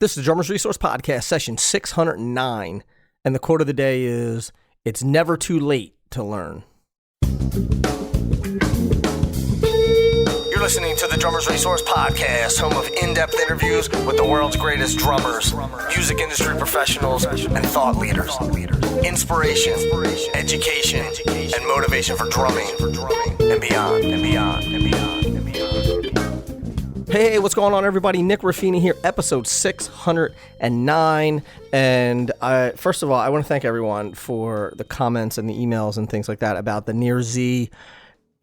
This is the Drummers Resource Podcast, session 609, and the quote of the day is, "It's never too late to learn." You're listening to the Drummers Resource Podcast, home of in-depth interviews with the world's greatest drummers, music industry professionals, and thought leaders. Inspiration, education, and motivation for drumming and beyond, and beyond, and beyond, and beyond. Hey, what's going on, everybody? Nick Raffini here, episode 609. And first of all, I want to thank everyone for the comments and the emails and things like that about the Near Z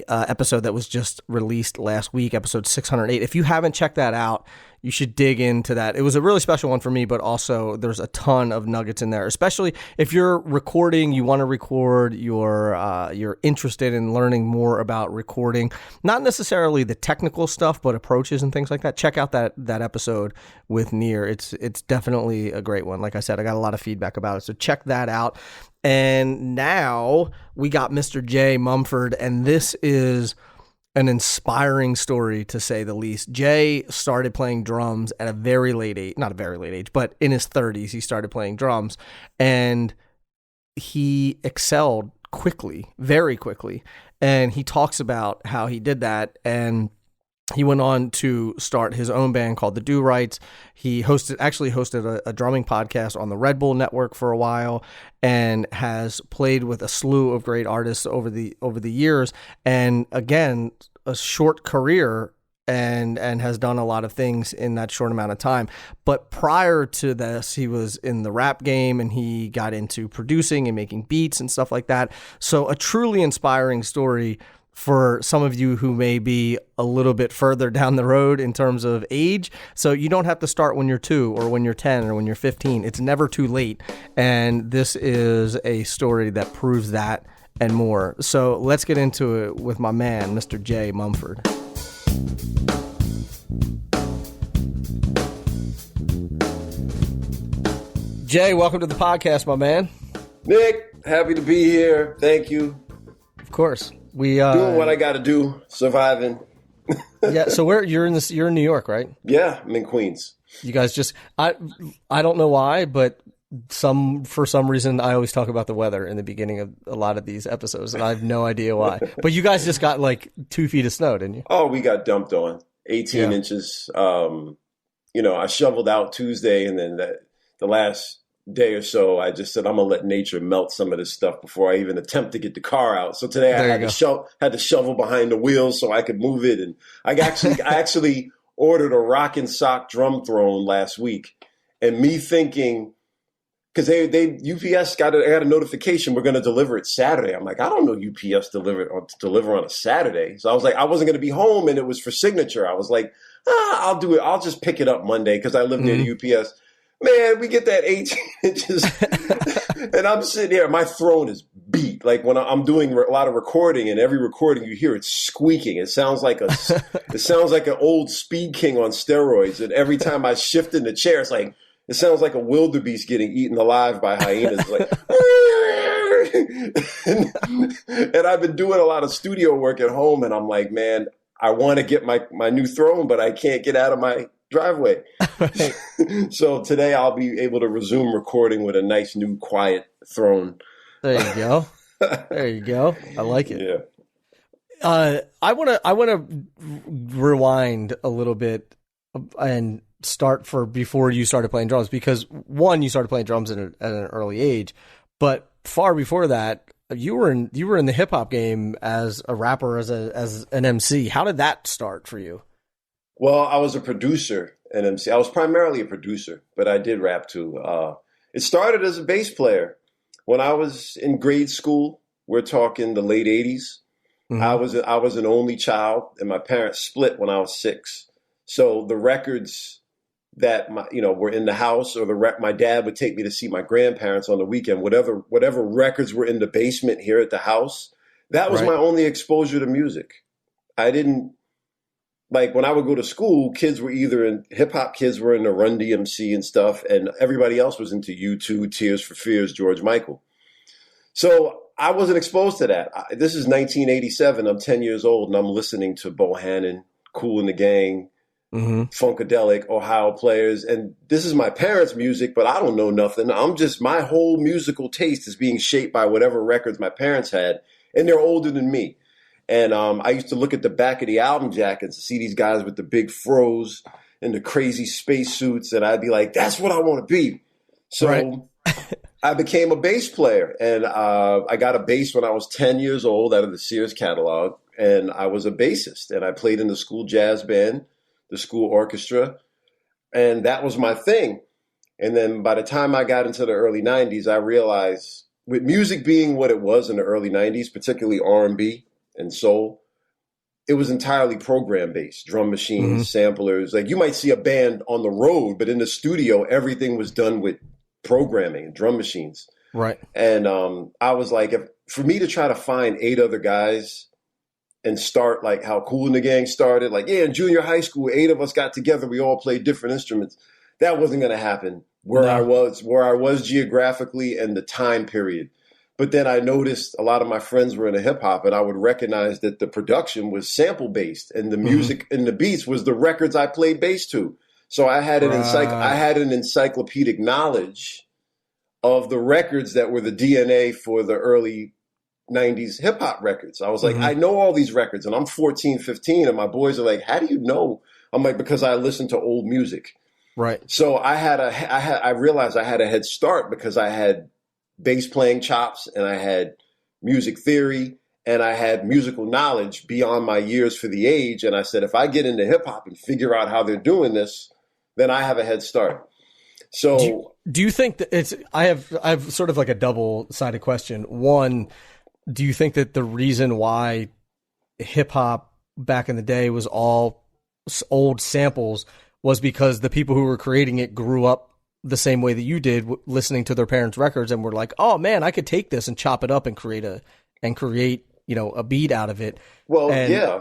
episode that was just released last week, episode 608. If you haven't checked that out, you should dig into that. It was a really special one for me, but also there's a ton of nuggets in there, especially if you're recording, you want to record, you're interested in learning more about recording, not necessarily the technical stuff, but approaches and things like that. Check out that episode with Near. It's definitely a great one. Like I said, I got a lot of feedback about it, so check that out. And now we got Mr. Jay Mumford, and this is an inspiring story, to say the least. Jay started playing drums at a very late age, not a very late age, but in his 30s, he started playing drums, and he excelled quickly, very quickly. And he talks about how he did that, and he went on to start his own band called the Do Rights. He actually hosted a drumming podcast on the Red Bull Network for a while, and has played with a slew of great artists over the years. And again, a short career, and has done a lot of things in that short amount of time. But prior to this, he was in the rap game, and he got into producing and making beats and stuff like that. So a truly inspiring story for some of you who may be a little bit further down the road in terms of age. So you don't have to start when you're 2 or when you're 10 or when you're 15. It's never too late. And this is a story that proves that and more. So let's get into it with my man, Mr. Jay Mumford. Jay, welcome to the podcast, my man. Nick, happy to be here. Thank you. Of course. We doing what I got to do, surviving. Yeah. So you're in New York, right? Yeah, I'm in Queens. You guys just I don't know why, but for some reason I always talk about the weather in the beginning of a lot of these episodes, and I have no idea why. But you guys just got like 2 feet of snow, didn't you? Oh, we got dumped on 18 inches. I shoveled out Tuesday, and then the last day or so, I just said, I'm going to let nature melt some of this stuff before I even attempt to get the car out. So today I had to shovel behind the wheels so I could move it. And I actually ordered a rock and sock drum throne last week. And me thinking, because UPS got a notification, we're going to deliver it Saturday. I'm like, I don't know UPS deliver on a Saturday. So I was like, I wasn't going to be home, and it was for signature. I was like, I'll do it. I'll just pick it up Monday because I live near the UPS. Man, we get that 18 inches, and I'm sitting here. My throne is beat. Like when I'm doing a lot of recording, and every recording you hear it squeaking. It sounds like an old Speed King on steroids. And every time I shift in the chair, it sounds like a wildebeest getting eaten alive by hyenas. Like, and I've been doing a lot of studio work at home, and I'm like, man, I want to get my new throne, but I can't get out of my driveway. Right. So today I'll be able to resume recording with a nice new quiet throne. There you go. There you go. I like it. Yeah. I want to rewind a little bit and start for before you started playing drums, because one, you started playing drums at an early age, but far before that, you were in the hip hop game as a rapper, as an MC. How did that start for you? Well, I was a producer and MC. I was primarily a producer, but I did rap too. It started as a bass player. When I was in grade school, we're talking the late 80s, mm-hmm. I was an only child, and my parents split when I was 6. So the records that were in the house, or my dad would take me to see my grandparents on the weekend, whatever records were in the basement here at the house, that was my only exposure to music. I didn't. Like when I would go to school, kids were hip hop kids were into Run DMC and stuff, and everybody else was into U2, Tears for Fears, George Michael. So I wasn't exposed to that. This is 1987. I'm 10 years old, and I'm listening to Bohannon, Kool and the Gang, funkadelic Ohio players. And this is my parents' music, but I don't know nothing. My whole musical taste is being shaped by whatever records my parents had, and they're older than me. And I used to look at the back of the album jackets and see these guys with the big fros and the crazy spacesuits, and I'd be like, that's what I want to be. So I became a bass player, and I got a bass when I was 10 years old out of the Sears catalog, and I was a bassist, and I played in the school jazz band, the school orchestra, and that was my thing. And then by the time I got into the early 90s, I realized with music being what it was in the early 90s, particularly R&B and soul, it was entirely program-based, drum machines, samplers. Like you might see a band on the road, but in the studio, everything was done with programming and drum machines. Right. And I was like, for me to try to find 8 other guys and start like how Kool and the Gang started, like, in junior high school, 8 of us got together, we all played different instruments. That wasn't going to happen where I was geographically and the time period. But then I noticed a lot of my friends were into hip hop, and I would recognize that the production was sample based, and the music and the beats was the records I played bass to. So I had an encyclopedic knowledge of the records that were the DNA for the early 90s hip hop records. I was like, I know all these records, and I'm 14, 15, and my boys are like, how do you know? I'm like, because I listen to old music. Right. So I realized I had a head start because I had bass playing chops, and I had music theory, and I had musical knowledge beyond my years for the age. And I said, if I get into hip hop and figure out how they're doing this, then I have a head start. So do you think that I have sort of like a double-sided question. One, do you think that the reason why hip hop back in the day was all old samples was because the people who were creating it grew up the same way that you did, listening to their parents' records, and were like, "Oh man, I could take this and chop it up and create a a beat out of it." Well, yeah,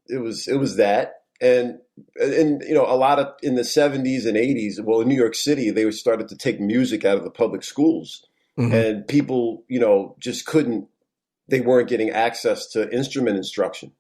it was that, and a lot of in the 70s and 80s. Well, in New York City, they started to take music out of the public schools, and people, just couldn't. They weren't getting access to instrument instruction,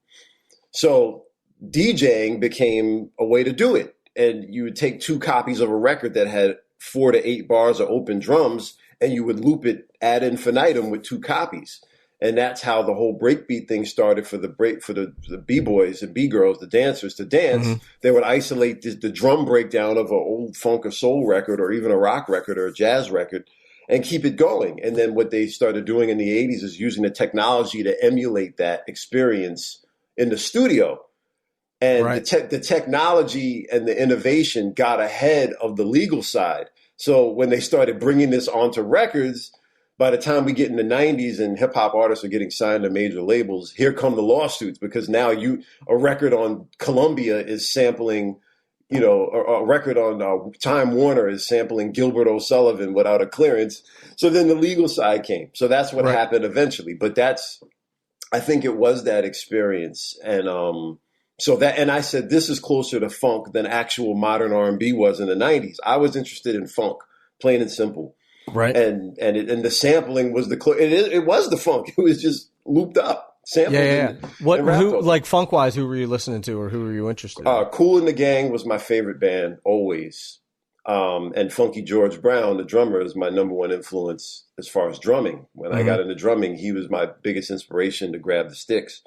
so DJing became a way to do it. And you would take 2 copies of a record that had 4 to 8 bars of open drums, and you would loop it ad infinitum with 2 copies. And that's how the whole breakbeat thing started for the B-boys and B-girls, the dancers, to dance. They would isolate the drum breakdown of an old funk or soul record, or even a rock record or a jazz record, and keep it going. And then what they started doing in the 80s is using the technology to emulate that experience in the studio. And the technology and the innovation got ahead of the legal side. So when they started bringing this onto records, by the time we get in the 90s and hip hop artists are getting signed to major labels, here come the lawsuits, because now a record on Columbia is sampling, a record on Time Warner is sampling Gilbert O'Sullivan without a clearance. So then the legal side came. So that's what happened eventually. But I think it was that experience. And, and I said, this is closer to funk than actual modern R&B was in the 90s. I was interested in funk, plain and simple. Right. And the sampling was it was the funk. It was just looped up. Sampled. Yeah. Who like funk wise, who were you listening to, or who were you interested in? Kool and the Gang was my favorite band always. And Funky George Brown, the drummer, is my number one influence as far as drumming. When I got into drumming, he was my biggest inspiration to grab the sticks.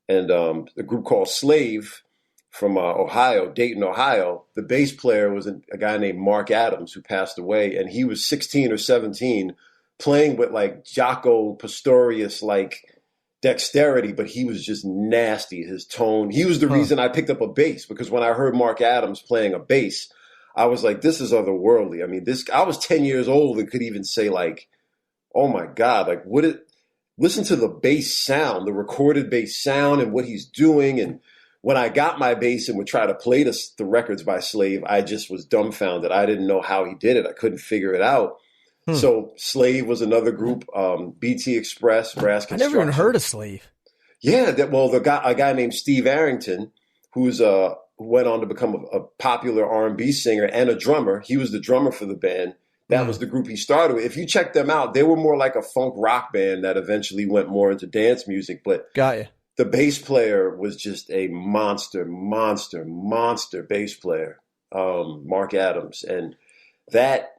And a group called Slave from Ohio, Dayton, Ohio. The bass player was a guy named Mark Adams, who passed away, and he was 16 or 17, playing with like Jaco Pastorius like dexterity, but he was just nasty. His tone. He was the reason I picked up a bass, because when I heard Mark Adams playing a bass, I was like, this is otherworldly. I mean, I was 10 years old and could even say like, oh my God, like listen to the bass sound, the recorded bass sound, and what he's doing. And when I got my bass and would try to play the records by Slave, I just was dumbfounded. I didn't know how he did it. I couldn't figure it out. So Slave was another group, BT Express, Brass Construction. I never even heard of Slave. Yeah, a guy named Steve Arrington, who went on to become a popular R&B singer and a drummer. He was the drummer for the band. That was the group he started with. If you check them out, they were more like a funk rock band that eventually went more into dance music. But got you. the bass player was just a monster bass player, Mark Adams. And that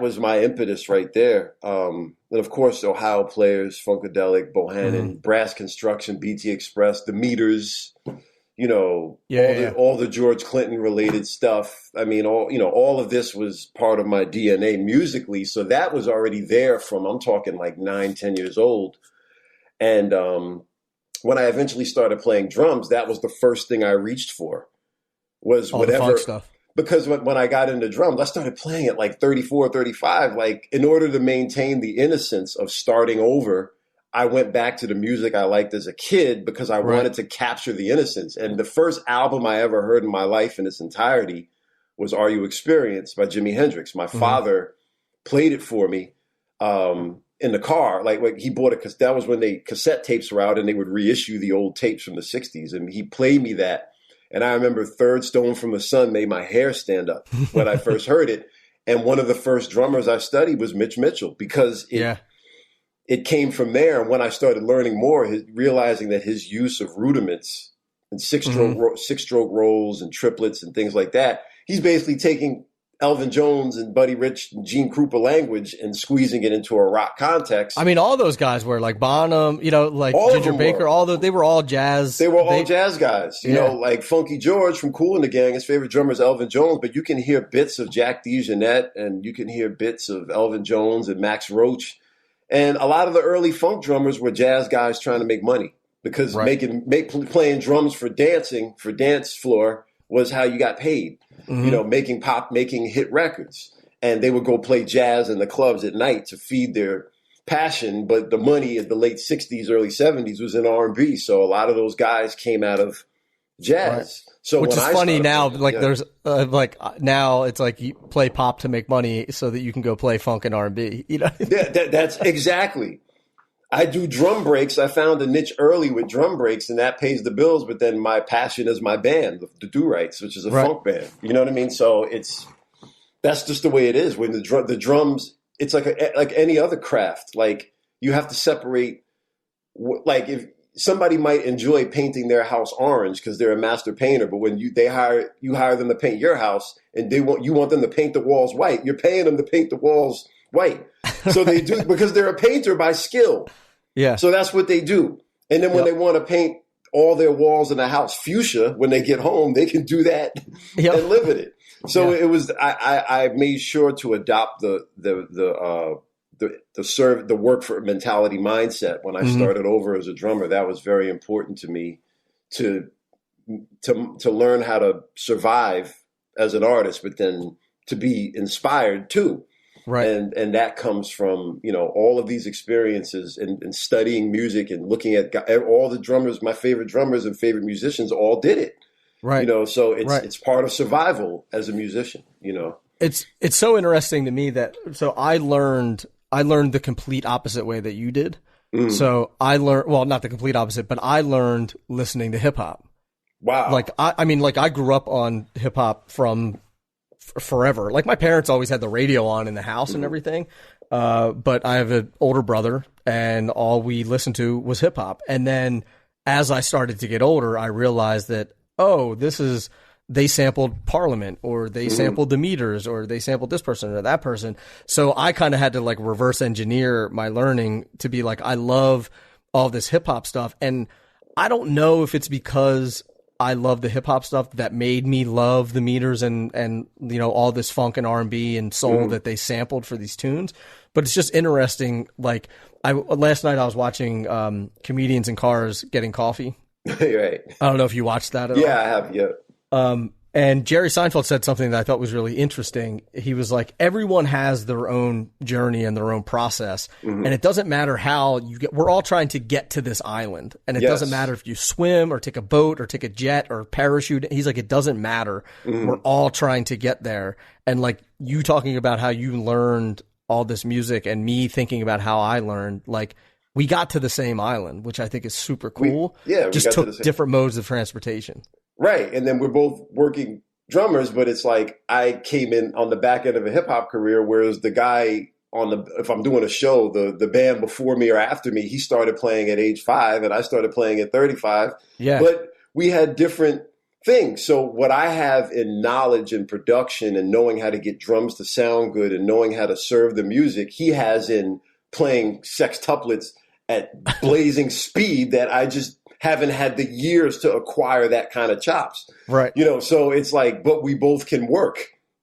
was my impetus right there. And of course, Ohio Players, Funkadelic, Bohannon, Brass Construction, BT Express, the Meters, all the George Clinton related stuff. I mean, all of this was part of my DNA musically. So that was already there from, I'm talking like 9, 10 years old. And when I eventually started playing drums, that was the first thing I reached for, was all whatever the funk stuff. Because when I got into drums, I started playing at like 34, 35. Like, in order to maintain the innocence of starting over, I went back to the music I liked as a kid because I wanted to capture the innocence. And the first album I ever heard in my life in its entirety was Are You Experienced by Jimi Hendrix. My father played it for me in the car. Like he bought it because that was when cassette tapes were out and they would reissue the old tapes from the 60s. And he played me that. And I remember Third Stone from the Sun made my hair stand up when I first heard it. And one of the first drummers I studied was Mitch Mitchell, because it came from there. And when I started learning more, realizing that his use of rudiments and six-stroke rolls and triplets and things like that, he's basically taking Elvin Jones and Buddy Rich and Gene Krupa language and squeezing it into a rock context. I mean, all those guys were like Bonham, like all Ginger Baker, they were all jazz. They were all jazz guys, you know, like Funky George from Kool and the Gang. His favorite drummer is Elvin Jones, but you can hear bits of Jack DeJohnette and you can hear bits of Elvin Jones and Max Roach. And a lot of the early funk drummers were jazz guys trying to make money, because playing drums for dance floor was how you got paid. Making hit records. And they would go play jazz in the clubs at night to feed their passion. But the money in the late 60s, early 70s was in R&B. So a lot of those guys came out of jazz. Right. So which is funny now, there's now it's like you play pop to make money so that you can go play funk and R&B. That's exactly. I do drum breaks. I found a niche early with drum breaks, and that pays the bills. But then my passion is my band, the Do-Rights, which is a funk band. You know what I mean? So that's just the way it is. When the drums, it's like any other craft. Like, you have to separate. Like, if somebody might enjoy painting their house orange because they're a master painter, but when you hire them to paint your house, and you want them to paint the walls white, you're paying them to paint the walls white. So they do, because they're a painter by skill. Yeah. So that's what they do. And then when they want to paint all their walls in the house fuchsia, when they get home, they can do that and live in it. So it was, I made sure to adopt the work for mentality mindset when I started over as a drummer. That was very important to me to learn how to survive as an artist, but then to be inspired too. Right. And that comes from, all of these experiences and studying music and looking at all the drummers, my favorite drummers and favorite musicians all did it. Right. So it's part of survival as a musician, It's so interesting to me that, so I learned the complete opposite way that you did. So I learned, well, not the complete opposite, but I learned listening to hip hop. Wow. Like, I grew up on hip hop from forever. Like, my parents always had the radio on in the house and everything. But I have an older brother, and all we listened to was hip hop. And then as I started to get older, I realized that, they sampled Parliament, or they sampled the Meters, or they sampled this person or that person. So I kind of had to like reverse engineer my learning to be like, I love all this hip hop stuff. And I don't know if it's because I love the hip hop stuff that made me love the Meters and all this funk and R&B and soul that they sampled for these tunes. But it's just interesting. Like, last night I was watching Comedians in Cars Getting Coffee. Right. I don't know if you watched that at all. Yeah, I have. Yeah. And Jerry Seinfeld said something that I thought was really interesting. He was like, everyone has their own journey and their own process. And it doesn't matter how we're all trying to get to this island. And it doesn't matter if you swim or take a boat or take a jet or parachute. He's like, it doesn't matter. We're all trying to get there. And like, you talking about how you learned all this music and me thinking about how I learned, like, we got to the same island, which I think is super cool. We just took different modes of transportation. Right. And then we're both working drummers, but it's like I came in on the back end of a hip hop career, whereas the guy if I'm doing a show, the band before me or after me, he started playing at age 5 and I started playing at 35. Yeah. But we had different things. So what I have in knowledge and production and knowing how to get drums to sound good and knowing how to serve the music, he has in playing sextuplets at blazing speed that I just haven't had the years to acquire that kind of chops. Right. So it's like, but we both can work.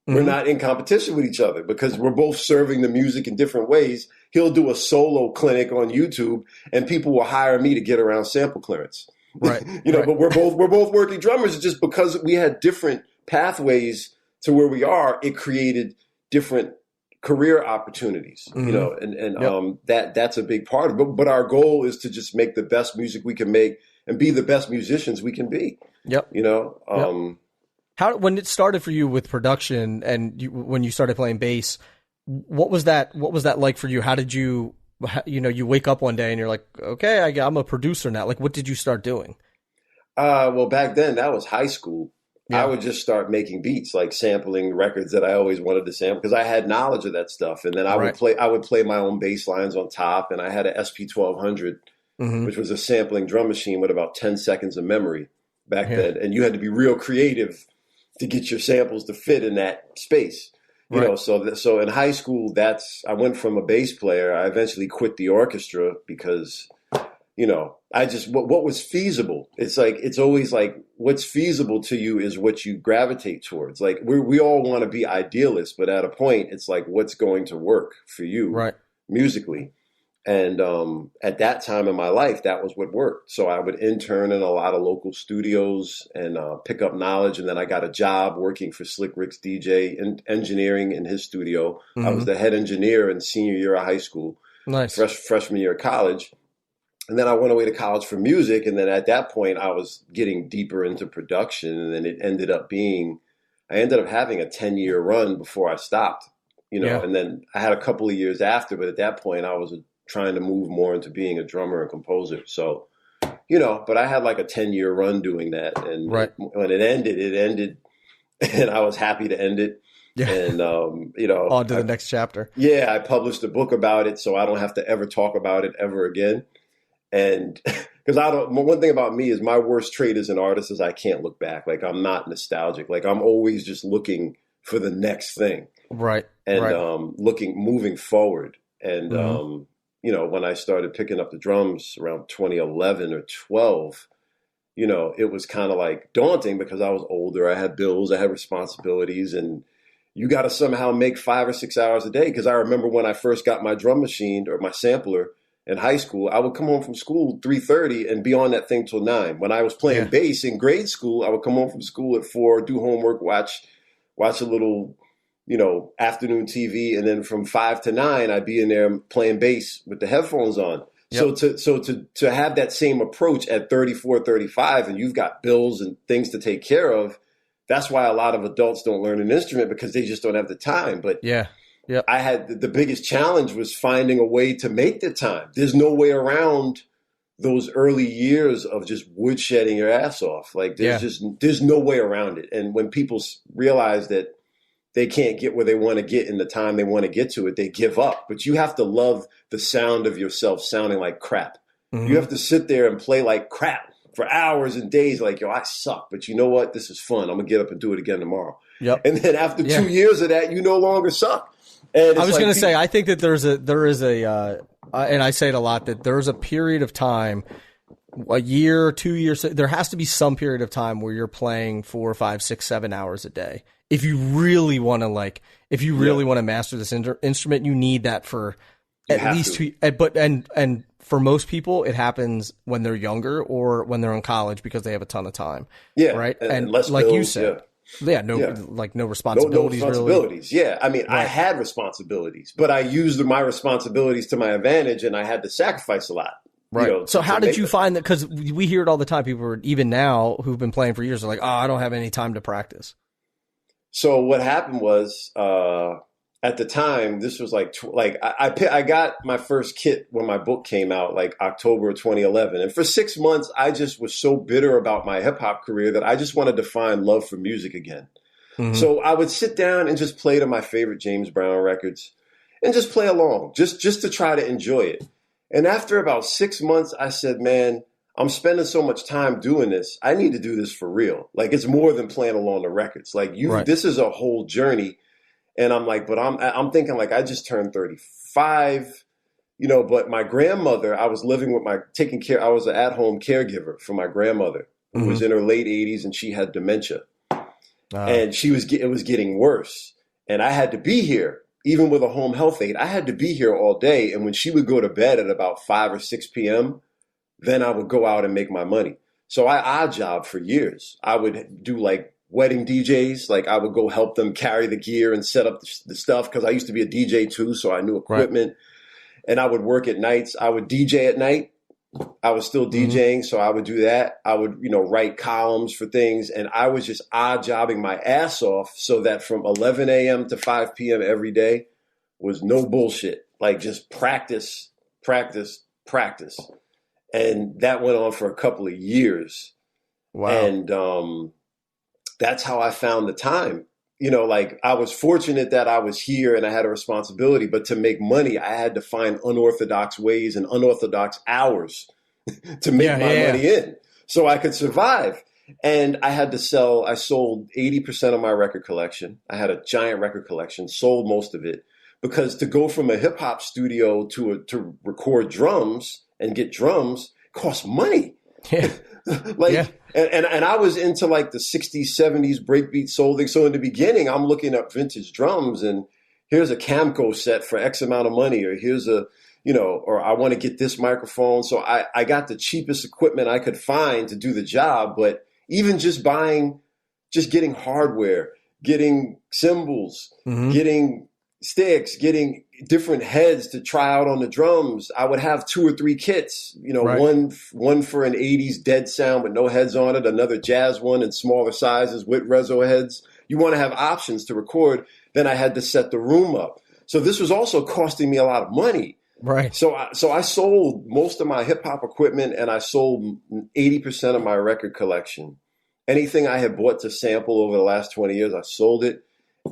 We're not in competition with each other because we're both serving the music in different ways. He'll do a solo clinic on YouTube and people will hire me to get around sample clearance. Right. But we're both working drummers. Just because we had different pathways to where we are, it created different career opportunities, that's a big part of it. But our goal is to just make the best music we can make and be the best musicians we can be. Yep. How, when it started for you with production and when you started playing bass, what was that like for you? How did you wake up one day and you're like, okay, I'm a producer now. Like, what did you start doing? Well, back then that was high school. Yeah. I would just start making beats, like sampling records that I always wanted to sample because I had knowledge of that stuff. And then I would play my own bass lines on top. And I had a SP-1200, which was a sampling drum machine with about 10 seconds of memory back then. And you had to be real creative to get your samples to fit in that space. So in high school, I went from a bass player. I eventually quit the orchestra because, what was feasible. It's always like what's feasible to you is what you gravitate towards. Like we all want to be idealists, but at a point, it's like what's going to work for you musically. And at that time in my life, that was what worked. So I would intern in a lot of local studios and pick up knowledge. And then I got a job working for Slick Rick's DJ and engineering in his studio. I was the head engineer in senior year of high school, freshman year of college. And then I went away to college for music. And then at that point, I was getting deeper into production. And then I ended up having a 10-year run before I stopped, and then I had a couple of years after. But at that point, I was trying to move more into being a drummer and composer. So, but I had like a 10-year run doing that. And when it ended and I was happy to end it. Yeah. And, on to the next chapter. Yeah. I published a book about it so I don't have to ever talk about it ever again. And because one thing about me is my worst trait as an artist is I can't look back. Like I'm not nostalgic. Like I'm always just looking for the next thing. Right. And, moving forward. And, when I started picking up the drums around 2011 or 12, it was kind of like daunting because I was older. I had bills, I had responsibilities, and you got to somehow make 5 or 6 hours a day. Because I remember when I first got my drum machine or my sampler in high school, I would come home from school 3:30 and be on that thing till 9. When I was playing bass in grade school, I would come home from school at 4, do homework, watch a little afternoon TV, and then from 5 to 9, I'd be in there playing bass with the headphones on. Yep. So to have that same approach at 34, 35, and you've got bills and things to take care of, that's why a lot of adults don't learn an instrument because they just don't have the time. But I had the biggest challenge was finding a way to make the time. There's no way around those early years of just woodshedding your ass off. Like there's no way around it. And when people realize that they can't get where they want to get in the time they want to get to it, they give up. But you have to love the sound of yourself sounding like crap. You have to sit there and play like crap for hours and days. Like, I suck, but you know what? This is fun. I'm gonna get up and do it again tomorrow. Yep. And then after 2 years of that, you no longer suck. And I was going to say, I think that there is a, and I say it a lot, that there's a period of time, a year, 2 years, there has to be some period of time where you're playing 4, 5, 6, 7 hours a day. If you really want to master this instrument, you need that for at least 2. But for most people, it happens when they're younger or when they're in college because they have a ton of time. Yeah, right. And less like bills, you said, no responsibilities. No responsibilities. Really. Yeah, I mean, I had responsibilities, but I used my responsibilities to my advantage, and I had to sacrifice a lot. Right. So how did you find that? Because we hear it all the time. People are, even now who've been playing for years are like, I don't have any time to practice. So what happened was, at the time, this was I got my first kit when my book came out, like October of 2011. And for 6 months, I just was so bitter about my hip hop career that I just wanted to find love for music again. Mm-hmm. So I would sit down and just play to my favorite James Brown records. and just play along, just to try to enjoy it. And after about 6 months, I said, man, I'm spending so much time doing this. I need to do this for real. Like, it's more than playing along the records. Like, this is a whole journey. And I'm like, but I'm thinking, like, I just turned 35, but my grandmother, I was living with I was an at-home caregiver for my grandmother who was in her late 80s, and she had dementia. And it was getting worse. And I had to be here, even with a home health aide. I had to be here all day. And when she would go to bed at about 5 or 6 p.m., then I would go out and make my money. So I odd job for years. I would do like wedding DJs. Like, I would go help them carry the gear and set up the stuff, because I used to be a DJ too, so I knew equipment. Right. And I would work at nights. I would DJ at night. I was still DJing, so I would do that. I would, write columns for things, and I was just odd jobbing my ass off so that from 11 a.m. to 5 p.m. every day was no bullshit. Like, just practice, practice, practice. And that went on for a couple of years. Wow. And that's how I found the time. Like, I was fortunate that I was here and I had a responsibility, but to make money, I had to find unorthodox ways and unorthodox hours to make my money in so I could survive. And I sold 80% of my record collection. I had a giant record collection, sold most of it, because to go from a hip hop studio to record drums and get drums cost money. Yeah. And I was into like the 60s, 70s breakbeat soul thing. So in the beginning, I'm looking up vintage drums, and here's a Camco set for X amount of money, or here's or I want to get this microphone. So I got the cheapest equipment I could find to do the job. But even just getting hardware, getting cymbals, getting sticks, getting different heads to try out on the drums. I would have 2 or 3 kits, one for an 80s dead sound with no heads on it, another jazz one in smaller sizes with reso heads. You want to have options to record. Then I had to set the room up. So this was also costing me a lot of money. Right. So I sold most of my hip hop equipment, and I sold 80% of my record collection. Anything I had bought to sample over the last 20 years, I sold it.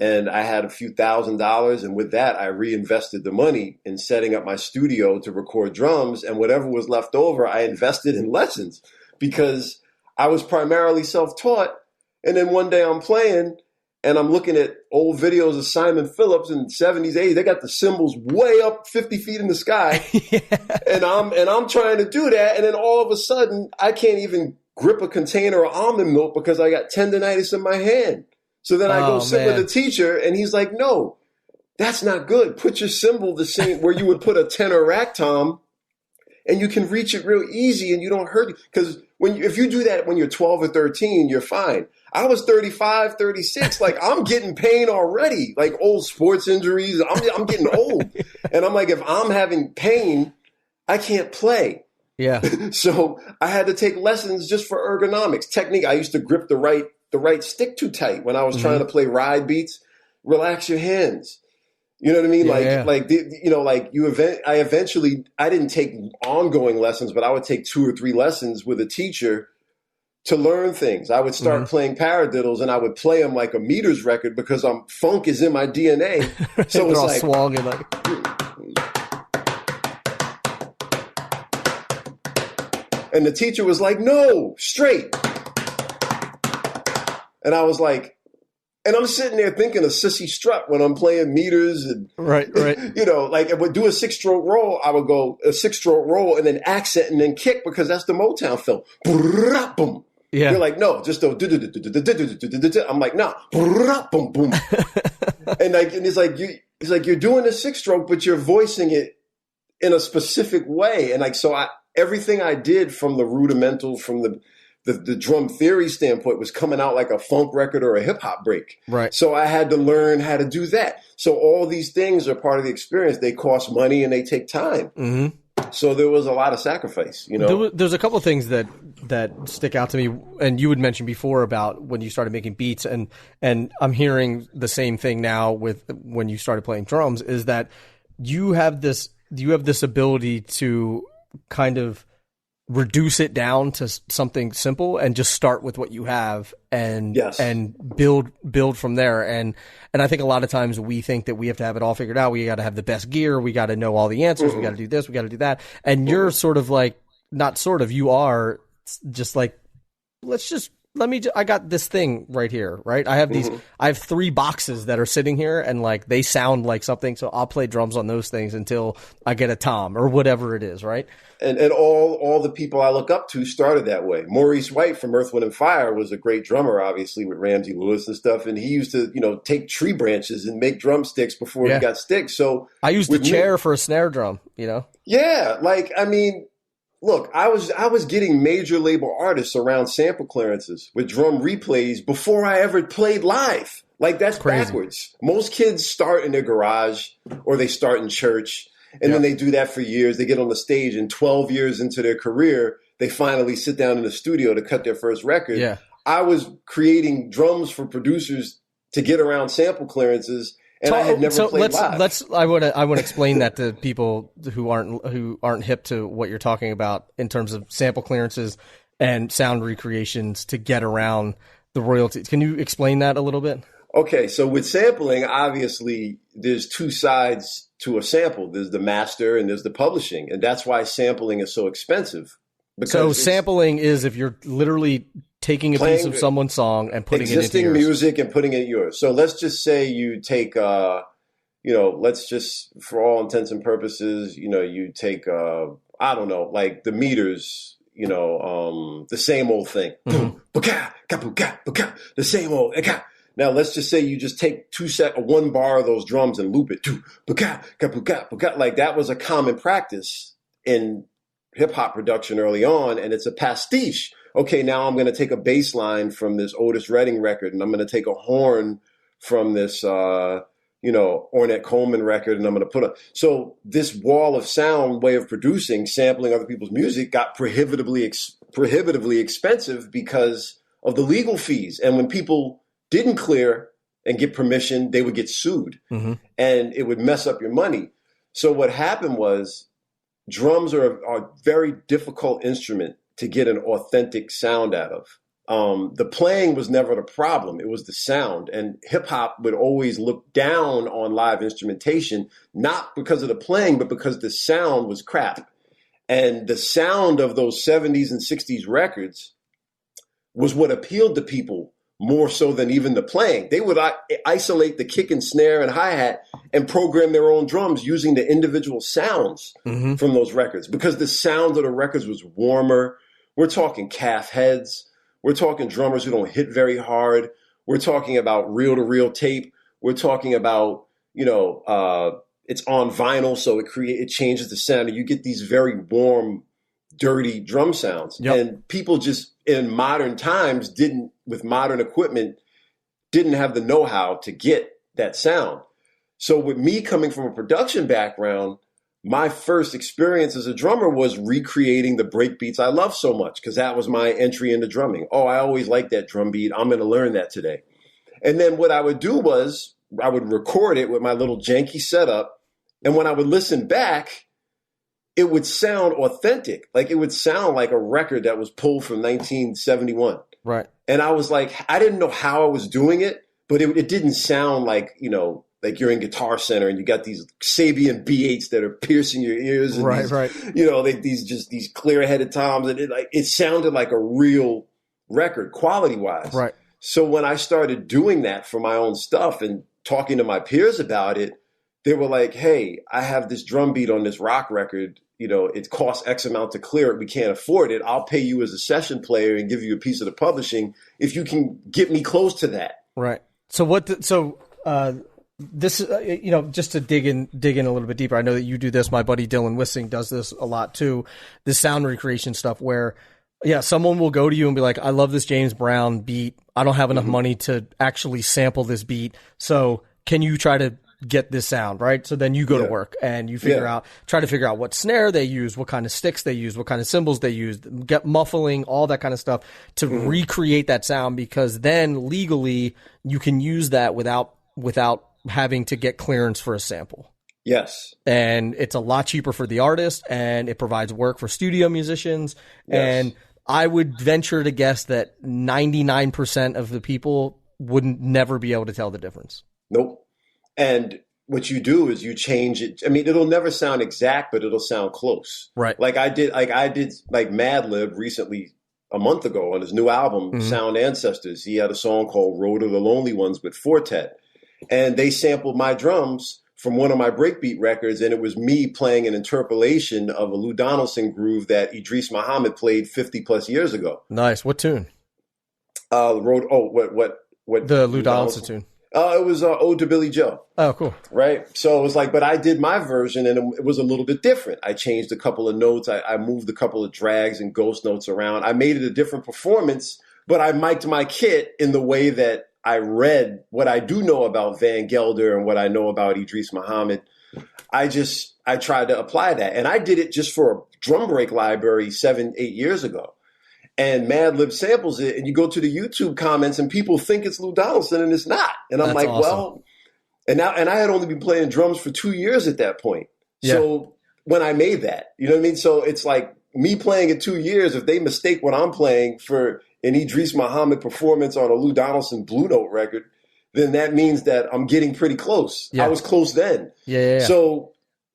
And I had a few $1,000s. And with that, I reinvested the money in setting up my studio to record drums. And whatever was left over, I invested in lessons, because I was primarily self-taught. And then one day I'm playing and I'm looking at old videos of Simon Phillips in the 70s, 80s. They got the cymbals way up 50 feet in the sky. And I'm trying to do that. And then all of a sudden, I can't even grip a container of almond milk because I got tendonitis in my hand. So then I go sit with the teacher, and he's like, no, that's not good. Put your cymbal the same where you would put a tenor rack tom, and you can reach it real easy and you don't hurt it. Because if you do that when you're 12 or 13, you're fine. I was 35, 36. Like, I'm getting pain already, like old sports injuries. I'm getting old. And I'm like, if I'm having pain, I can't play. Yeah. So I had to take lessons just for ergonomics. Technique, I used to grip the right stick too tight when I was trying to play ride beats. Relax your hands. You know what I mean? I didn't take ongoing lessons, but I would take 2 or 3 lessons with a teacher to learn things. I would start playing paradiddles, and I would play them like a Meters record because funk is in my DNA. So it's all like swung and like. And the teacher was like, "No, straight." And I was like, and I'm sitting there thinking of Sissy Strut when I'm playing Meters and right. Like, if I would do a 6-stroke roll, I would go a 6-stroke roll and then accent and then kick, because that's the Motown film. Boom. Yeah. You're like, no, just go. I'm like, no. Boom, boom. And he's like, you're doing a 6-stroke, but you're voicing it in a specific way. And like, so everything I did from the rudimental, from the drum theory standpoint, was coming out like a funk record or a hip hop break. Right. So I had to learn how to do that. So all these things are part of the experience. They cost money and they take time. Mm-hmm. So there was a lot of sacrifice, There's a couple of things that stick out to me, and you had mentioned before about when you started making beats, and I'm hearing the same thing now with when you started playing drums, is that you have this ability to kind of reduce it down to something simple and just start with what you have and build from there. And I think a lot of times we think that we have to have it all figured out. We got to have the best gear. We got to know all the answers. We got to do this. We got to do that. And you're sort of like, not sort of, you are just like, I got this thing right here, right? I have 3 boxes that are sitting here and like they sound like something. So I'll play drums on those things until I get a tom or whatever it is, right? And all the people I look up to started that way. Maurice White from Earth, Wind and Fire was a great drummer, obviously, with Ramsey Lewis and stuff. And he used to, take tree branches and make drumsticks before he got sticks. So I used a chair for a snare drum, Yeah. Look, I was getting major label artists around sample clearances with drum replays before I ever played live. Like, that's crazy. Backwards. Most kids start in their garage or they start in church, and then they do that for years. They get on the stage, and 12 years into their career, they finally sit down in the studio to cut their first record. Yeah. I was creating drums for producers to get around sample clearances, and I had never played live. I want to explain that to people who aren't hip to what you're talking about in terms of sample clearances and sound recreations to get around the royalties. Can you explain that a little bit? Okay, so with sampling, obviously there's 2 sides to a sample. There's the master and there's the publishing, and that's why sampling is so expensive. So sampling is if you're literally taking a piece of someone's song and putting it into yours. Existing music and putting it in yours. So let's just say you take, let's just, for all intents and purposes, you take, I don't know, like the meters, the same old thing. The same old. Now let's just say you just take 1 bar of those drums and loop it. Like that was a common practice in hip hop production early on, and it's a pastiche. Okay, now I'm going to take a bass line from this Otis Redding record, and I'm going to take a horn from this, Ornette Coleman record, and I'm going to put so this wall of sound way of producing, sampling other people's music got prohibitively expensive because of the legal fees. And when people didn't clear and get permission, they would get sued, and it would mess up your money. So what happened was, drums are a very difficult instrument to get an authentic sound out of. The playing was never the problem. It was the sound. And hip hop would always look down on live instrumentation, not because of the playing, but because the sound was crap. And the sound of those 70s and 60s records was what appealed to people more so than even the playing. They would isolate the kick and snare and hi-hat and program their own drums using the individual sounds from those records, because the sound of the records was warmer. We're talking calf heads. We're talking drummers who don't hit very hard. We're talking about reel-to-reel tape. We're talking about, it's on vinyl, so it changes the sound, and you get these very warm, dirty drum sounds. Yep. And people just in modern times with modern equipment, didn't have the know-how to get that sound. So with me coming from a production background, my first experience as a drummer was recreating the break beats I love so much, because that was my entry into drumming. Oh, I always liked that drum beat. I'm going to learn that today. And then what I would do was I would record it with my little janky setup. And when I would listen back, it would sound authentic. Like it would sound like a record that was pulled from 1971. Right. And I was like, I didn't know how I was doing it, but it didn't sound like, like you're in Guitar Center and you got these Sabian B8s that are piercing your ears. And these clear-headed toms. And it sounded like a real record quality-wise. Right. So when I started doing that for my own stuff and talking to my peers about it, they were like, hey, I have this drum beat on this rock record. It costs X amount to clear it. We can't afford it. I'll pay you as a session player and give you a piece of the publishing if you can get me close to that. Right. So this, just to dig in a little bit deeper. I know that you do this. My buddy Dylan Wissing does this a lot too. This sound recreation stuff where, someone will go to you and be like, I love this James Brown beat. I don't have enough money to actually sample this beat. So can you try to get this sound, right? So then you go to work and you try to figure out what snare they use, what kind of sticks they use, what kind of cymbals they use, get muffling, all that kind of stuff to recreate that sound, because then legally you can use that without having to get clearance for a sample. Yes. And it's a lot cheaper for the artist, and it provides work for studio musicians. Yes. And I would venture to guess that 99% of the people wouldn't never be able to tell the difference. Nope. And what you do is you change it. I mean, it'll never sound exact, but it'll sound close. Right. Like I did Mad Lib recently, a month ago, on his new album, Sound Ancestors. He had a song called Road to the Lonely Ones with Fortet. And they sampled my drums from one of my breakbeat records, and it was me playing an interpolation of a Lou Donaldson groove that Idris Muhammad played 50 plus years ago. Nice. What tune? The Lou Donaldson tune. It was Ode to Billy Joe. Oh, cool. Right. So it was like, but I did my version, and it was a little bit different. I changed a couple of notes. I moved a couple of drags and ghost notes around. I made it a different performance, but I mic'd my kit in the way that I read what I do know about Van Gelder and what I know about Idris Muhammad. I tried to apply that. And I did it just for a drum break library 7-8 years ago. And Mad Lib samples it, and you go to the YouTube comments, and people think it's Lou Donaldson, and it's not. And I'm like, awesome. well, and I had only been playing drums for 2 years at that point. Yeah. So when I made that, you know what I mean? So it's like me playing it 2 years, if they mistake what I'm playing for an Idris Muhammad performance on a Lou Donaldson Blue Note record, then that means that I'm getting pretty close. Yeah. I was close then. Yeah. So,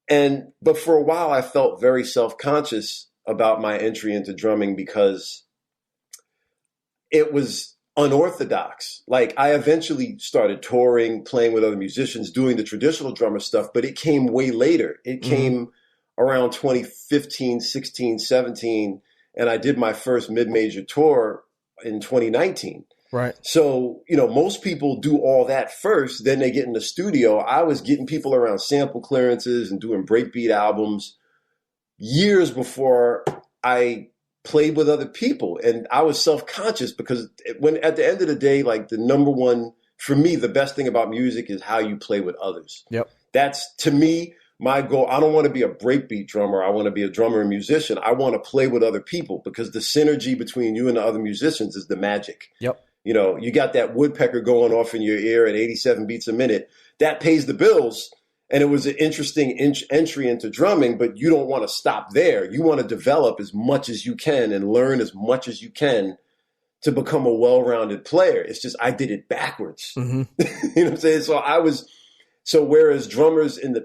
but for a while I felt very self-conscious about my entry into drumming because it was unorthodox. Like I eventually started touring, playing with other musicians, doing the traditional drummer stuff, but it came way later. It came around 2015, 16, 17, and I did my first mid-major tour in 2019. Right. So, most people do all that first, then they get in the studio. I was getting people around sample clearances and doing breakbeat albums years before I played with other people. And I was self-conscious because when at the end of the day, like the number one, for me, the best thing about music is how you play with others. Yep. That's, to me, my goal. I don't want to be a breakbeat drummer. I want to be a drummer and musician. I want to play with other people because the synergy between you and the other musicians is the magic. Yep. You got that woodpecker going off in your ear at 87 beats a minute. That pays the bills. And it was an interesting entry into drumming, but you don't want to stop there. You want to develop as much as you can and learn as much as you can to become a well-rounded player. It's just I did it backwards. You know what I'm saying? So whereas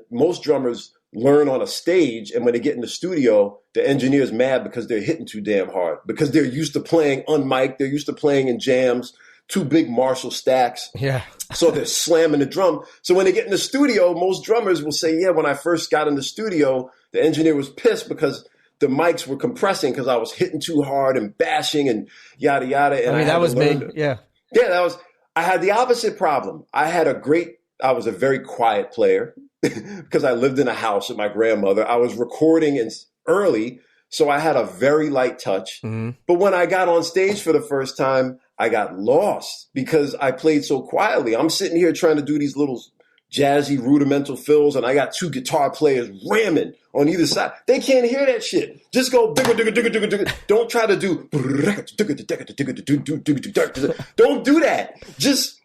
most drummers learn on a stage, and when they get in the studio, the engineer's mad because they're hitting too damn hard, because they're used to playing unmiked, they're used to playing in jams, two big Marshall stacks. Yeah. So they're slamming the drum. So when they get in the studio, most drummers will say, yeah, when I first got in the studio, the engineer was pissed because the mics were compressing because I was hitting too hard and bashing and yada, yada. And that was me. Yeah. Yeah, I had the opposite problem. I was a very quiet player because I lived in a house with my grandmother. I was recording early, so I had a very light touch. But when I got on stage for the first time, I got lost because I played so quietly. I'm sitting here trying to do these little jazzy rudimental fills, and I got two guitar players ramming on either side. They can't hear that shit. Just go digga, digga, digga, digga, digga. Don't try to do don't do that.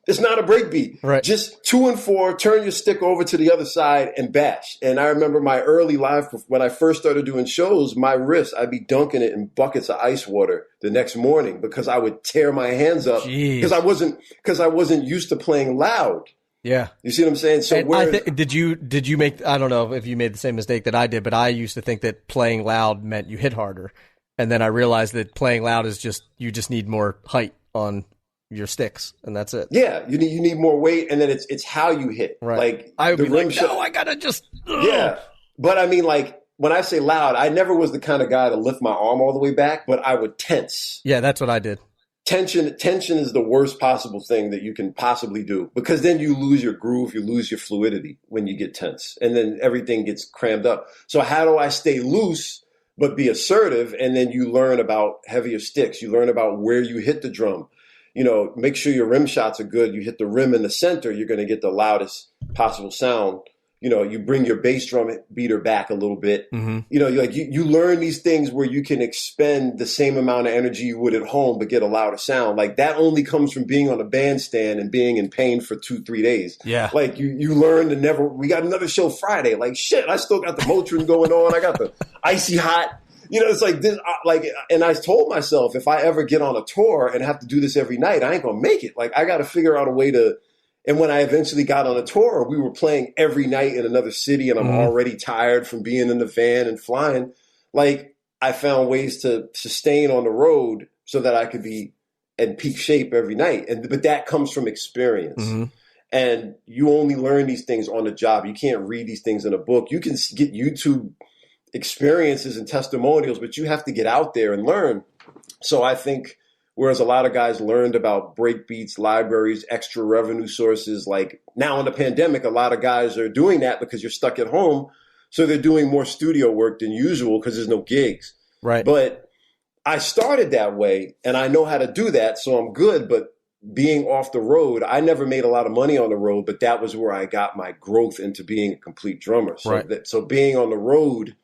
It's not a breakbeat. Right. Just 2 and 4, turn your stick over to the other side and bash. And I remember my early live, when I first started doing shows, my wrist, I'd be dunking it in buckets of ice water the next morning because I would tear my hands up because I wasn't used to playing loud. Yeah. You see what I'm saying? So did you make, I don't know if you made the same mistake that I did, but I used to think that playing loud meant you hit harder. And then I realized that playing loud is you just need more height on your sticks, and that's it. Yeah, you need more weight, and then it's how you hit. Right. Like I would be like, no, I gotta just. Ugh. Yeah, but I mean, like when I say loud, I never was the kind of guy to lift my arm all the way back, but I would tense. Yeah, that's what I did. Tension is the worst possible thing that you can possibly do because then you lose your groove, you lose your fluidity when you get tense, and then everything gets crammed up. So how do I stay loose but be assertive? And then you learn about heavier sticks. You learn about where you hit the drum. Make sure your rim shots are good. You hit the rim in the center, you're going to get the loudest possible sound. you bring your bass drum beater back a little bit. You learn these things where you can expend the same amount of energy you would at home, but get a louder sound. Like that only comes from being on a bandstand and being in pain for 2-3 days. Yeah. Like you learn to we got another show Friday. Like shit, I still got the Motrin going on. I got the icy hot. It's like this, and I told myself, if I ever get on a tour and have to do this every night, I ain't going to make it. Like I got to figure out a way to. And when I eventually got on a tour, we were playing every night in another city, and I'm already tired from being in the van and flying. Like I found ways to sustain on the road so that I could be in peak shape every night. But that comes from experience. And you only learn these things on the job. You can't read these things in a book. You can get YouTube experiences and testimonials, but you have to get out there and learn. So I think, whereas a lot of guys learned about breakbeats, libraries, extra revenue sources, like now in the pandemic, a lot of guys are doing that because you're stuck at home. So they're doing more studio work than usual because there's no gigs. Right. But I started that way and I know how to do that. So I'm good. But being off the road, I never made a lot of money on the road, but that was where I got my growth into being a complete drummer. So, so being on the road,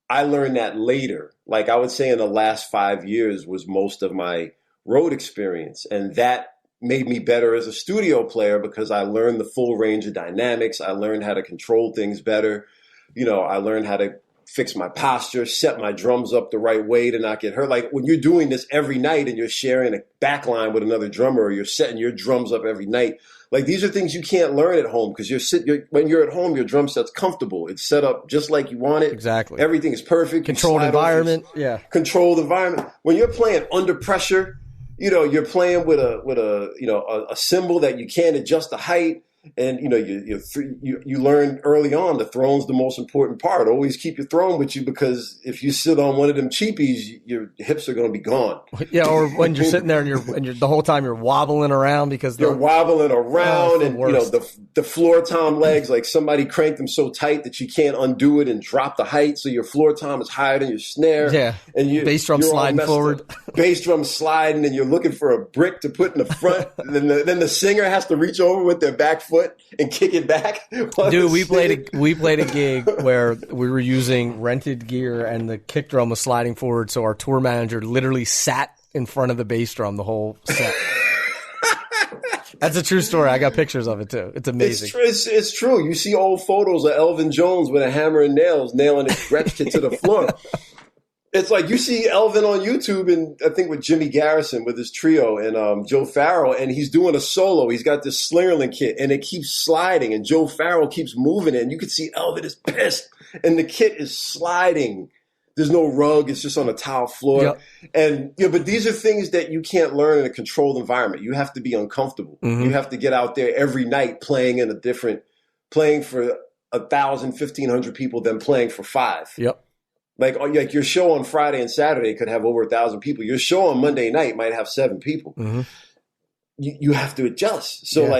I learned that later. Like I would say in the last 5 years was most of my road experience. And that made me better as a studio player because I learned the full range of dynamics. I learned how to control things better. I learned how to fix my posture, set my drums up the right way to not get hurt. Like when you're doing this every night and you're sharing a back line with another drummer, or you're setting your drums up every night, like these are things you can't learn at home because when you're at home, your drum set's comfortable. It's set up just like you want it. Exactly. Everything is perfect. Controlled environment. Controlled environment. When you're playing under pressure, you're playing with a cymbal that you can't adjust the height. And, you learn early on the throne's the most important part. Always keep your throne with you because if you sit on one of them cheapies, your hips are going to be gone. Yeah, or when you're sitting there and you're the whole time you're wobbling around because you're wobbling around and, worst. the floor tom legs, like somebody cranked them so tight that you can't undo it and drop the height. So your floor tom is higher than your snare. Yeah. And bass drum sliding forward. Bass drum sliding and you're looking for a brick to put in the front. And then the singer has to reach over with their back foot and kick it back. Dude, we played a gig where we were using rented gear and the kick drum was sliding forward, so our tour manager literally sat in front of the bass drum the whole set. That's a true story. I got pictures of it too. It's amazing. It's true. You see old photos of Elvin Jones with a hammer and nails nailing his Gretsch kit to the floor. It's like you see Elvin on YouTube, and I think with Jimmy Garrison with his trio and Joe Farrell, and he's doing a solo. He's got this Slingerland kit, and it keeps sliding, and Joe Farrell keeps moving it, and you can see Elvin is pissed, and the kit is sliding. There's no rug; it's just on a tile floor. Yep. And but these are things that you can't learn in a controlled environment. You have to be uncomfortable. You have to get out there every night playing for 1,000, 1,500 people, then playing for 5. Yep. Like your show on Friday and Saturday could have over 1,000 people. Your show on Monday night might have 7 people. You have to adjust. So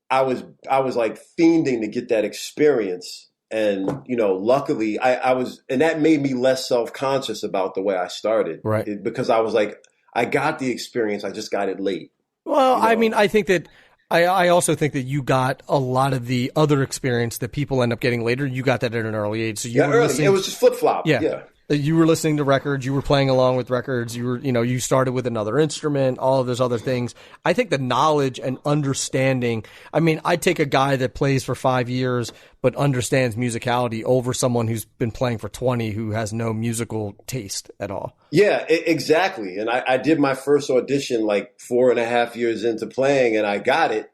I was like fiending to get that experience. And, luckily I was, and that made me less self-conscious about the way I started. Right. Because I was like, I got the experience. I just got it late. Well, I mean, I think that I also think that you got a lot of the other experience that people end up getting later. You got that at an early age. So you were early. It was just flip-flop. Yeah. You were listening to records. You were playing along with records. You were, you started with another instrument, all of those other things. I think the knowledge and understanding, I mean, I take a guy that plays for 5 years but understands musicality over someone who's been playing for 20 who has no musical taste at all. Yeah, exactly. And I did my first audition like 4.5 years into playing, and I got it.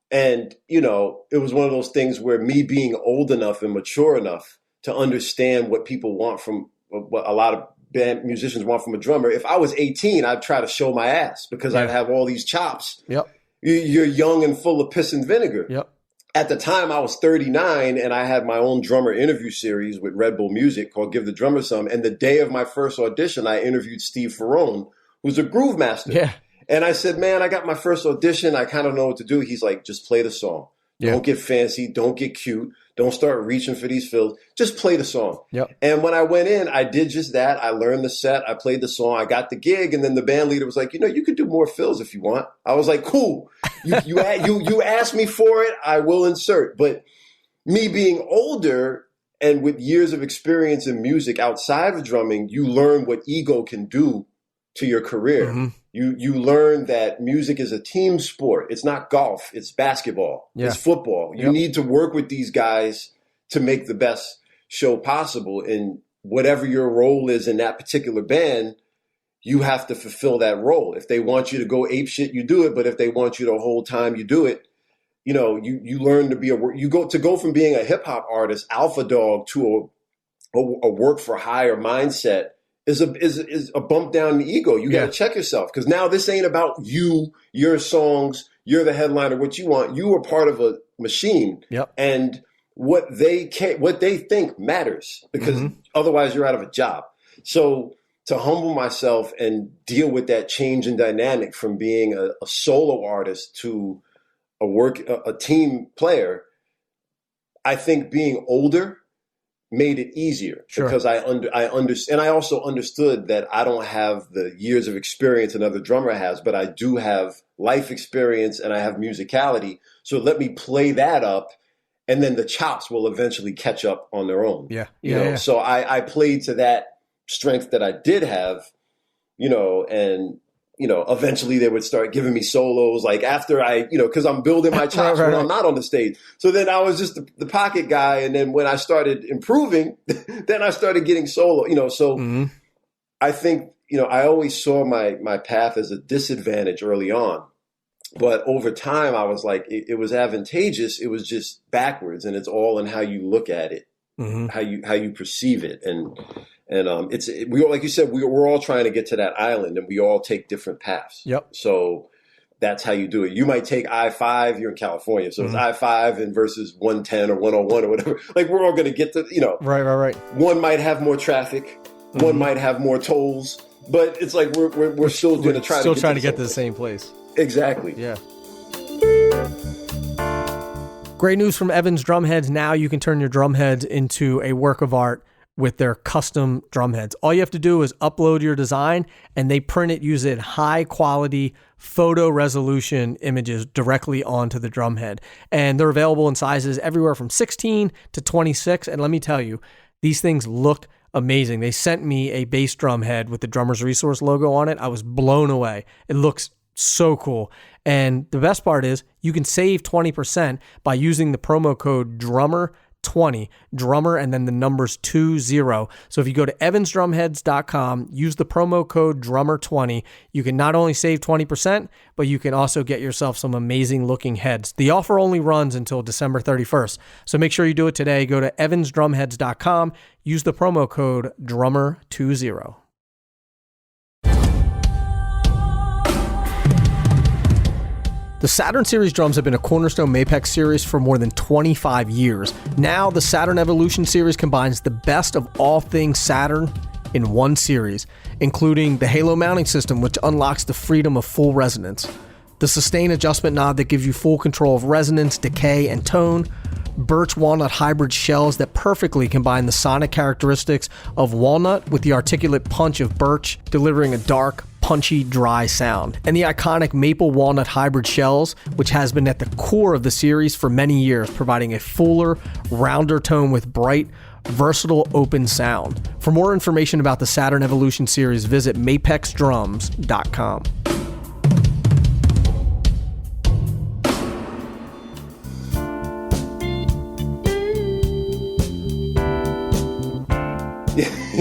And, it was one of those things where me being old enough and mature enough to understand what people want from what a lot of musicians want from a drummer. If I was 18, I'd try to show my ass because I'd have all these chops. Yep. You're young and full of piss and vinegar. Yep. At the time, I was 39, and I had my own drummer interview series with Red Bull Music called Give the Drummer Some. And the day of my first audition, I interviewed Steve Ferrone, who's a groove master. Yeah. And I said, man, I got my first audition. I kind of know what to do. He's like, just play the song. Yeah. Don't get fancy. Don't get cute. Don't start reaching for these fills. Just play the song. Yep. And when I went in, I did just that. I learned the set. I played the song. I got the gig. And then the band leader was like, you could do more fills if you want. I was like, cool. You asked me for it. I will insert. But me being older and with years of experience in music outside of drumming, you learn what ego can do to your career. Mm-hmm. You learn that music is a team sport. It's not golf. It's basketball. Yeah. It's football. You need to work with these guys to make the best show possible. And whatever your role is in that particular band, you have to fulfill that role. If they want you to go ape shit, you do it. But if they want you the whole time, you do it. You know, you learn to be go from being a hip hop artist, alpha dog, to a work for hire mindset is a bump down in the ego. You got to check yourself, because now this ain't about you, your songs, you're the headliner, what you want. You are part of a machine, and what they think matters, because otherwise you're out of a job. So to humble myself and deal with that change in dynamic from being a solo artist to a team player, I think being older made it easier, because I understand. And I also understood that I don't have the years of experience another drummer has, but I do have life experience and I have musicality. So let me play that up, and then the chops will eventually catch up on their own. So I played to that strength that I did have, and eventually they would start giving me solos, like after because I'm building my chops when I'm not on the stage. So then I was just the pocket guy. And then when I started improving, then I started getting solo, so I think, I always saw my path as a disadvantage early on, but over time I was like, it was advantageous. It was just backwards, and it's all in how you look at it, how you perceive it. And like you said, we're all trying to get to that island, and we all take different paths. So that's how you do it. You might take I-5, you're in California, so it's I-5 and versus 110 or 101 or whatever. Like, we're all going to get to, Right. One might have more traffic, one might have more tolls, but it's like we're still going to try to get to the same place. Exactly. Yeah. Great news from Evans Drumheads. Now you can turn your drumheads into a work of art with their custom drum heads. All you have to do is upload your design, and they print it using high quality photo resolution images directly onto the drum head. And they're available in sizes everywhere from 16 to 26. And let me tell you, these things look amazing. They sent me a bass drum head with the Drummers Resource logo on it. I was blown away. It looks so cool. And the best part is you can save 20% by using the promo code DRUMMER20, drummer, and then the numbers 20. So if you go to evansdrumheads.com, use the promo code DRUMMER20, you can not only save 20%, but you can also get yourself some amazing looking heads. The offer only runs until December 31st. So make sure you do it today. Go to evansdrumheads.com, use the promo code DRUMMER20. The Saturn Series drums have been a cornerstone Mapex series for more than 25 years. Now, the Saturn Evolution series combines the best of all things Saturn in one series, including the Halo mounting system, which unlocks the freedom of full resonance, the sustain adjustment knob that gives you full control of resonance, decay, and tone, birch walnut hybrid shells that perfectly combine the sonic characteristics of walnut with the articulate punch of birch, delivering a dark, punchy, dry sound, and the iconic maple walnut hybrid shells, which has been at the core of the series for many years, providing a fuller, rounder tone with bright, versatile, open sound. For more information about the Saturn Evolution series, visit mapexdrums.com.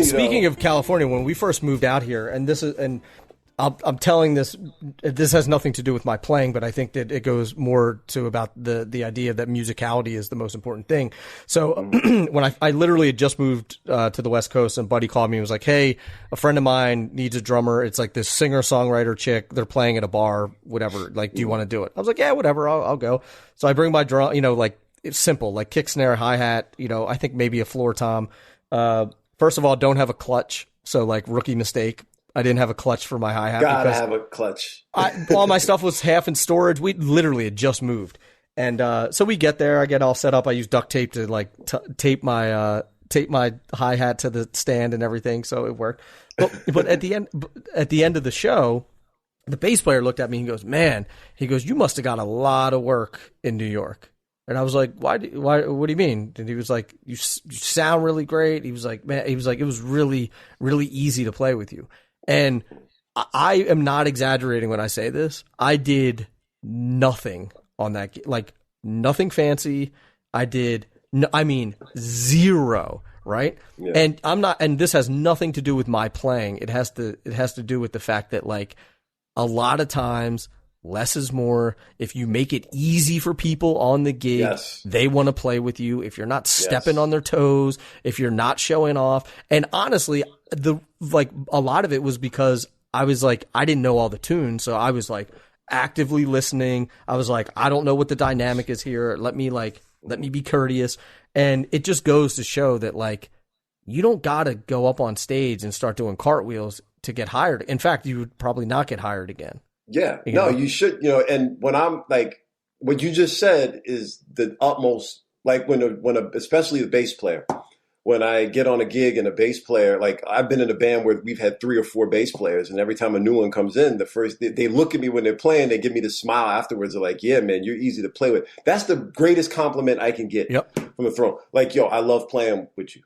Speaking of California, when we first moved out here, and I'm telling this has nothing to do with my playing, but I think that it goes more to about the idea that musicality is the most important thing. So when I literally had just moved to the West Coast, and Buddy called me and was like, hey, a friend of mine needs a drummer. It's like this singer-songwriter chick. They're playing at a bar, whatever. Like, do you want to do it? I was like, yeah, whatever. I'll go. So I bring my drum, like it's simple, like kick, snare, hi-hat, I think maybe a floor tom. First of all, don't have a clutch. So like rookie mistake. I didn't have a clutch for my hi-hat. Gotta have a clutch. All my stuff was half in storage. We literally had just moved. And so we get there. I get all set up. I use duct tape to like tape my hi-hat to the stand and everything. So it worked. But at the end of the show, the bass player looked at me and goes, man, you must have got a lot of work in New York. And I was like, why, what do you mean? And he was like, you sound really great. He was like, man, it was really, really easy to play with you. And I am not exaggerating when I say this. I did nothing on that, like nothing fancy. I mean, zero, right? Yeah. And and this has nothing to do with my playing. It has to do with the fact that, like, a lot of times less is more. If you make it easy for people on the gig, yes, they want to play with you. If you're not stepping on their toes, if you're not showing off. And honestly, a lot of it was because I was like, I didn't know all the tunes. So I was like actively listening. I was like, I don't know what the dynamic is here. Let me be courteous. And it just goes to show that, like, you don't got to go up on stage and start doing cartwheels to get hired. In fact, you would probably not get hired again. Yeah, you should, and when I'm like, what you just said is the utmost, like especially the bass player, when I get on a gig and a bass player, like I've been in a band where we've had 3 or 4 bass players, and every time a new one comes in, they look at me when they're playing, they give me the smile afterwards. They're like, yeah, man, you're easy to play with. That's the greatest compliment I can get from the throne. Like, yo, I love playing with you.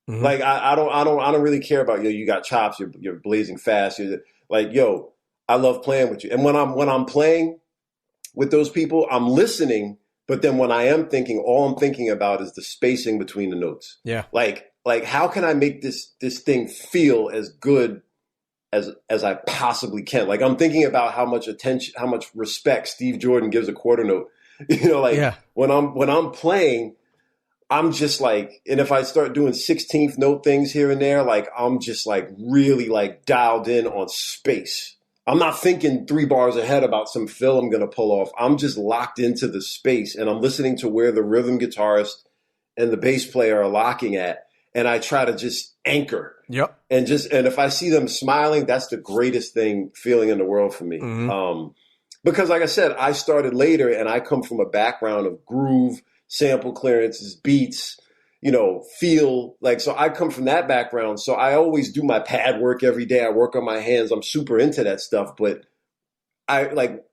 Mm-hmm. Like, I don't really care about, you got chops, you're blazing fast. You're like, yo, I love playing with you. And when I'm playing with those people, I'm listening, but then when I am thinking, all I'm thinking about is the spacing between the notes. Yeah. Like how can I make this thing feel as good as I possibly can? Like, I'm thinking about how much attention, how much respect Steve Jordan gives a quarter note. When I'm playing, I'm just like, and if I start doing 16th note things here and there, like, I'm just like really like dialed in on space. I'm not thinking 3 bars ahead about some fill I'm going to pull off. I'm just locked into the space, and I'm listening to where the rhythm guitarist and the bass player are locking at. And I try to just anchor. Yep. And if I see them smiling, that's the greatest feeling in the world for me. Mm-hmm. Because like I said, I started later, and I come from a background of groove, sample clearances, beats, feel like, so I come from that background. So I always do my pad work every day. I work on my hands. I'm super into that stuff, but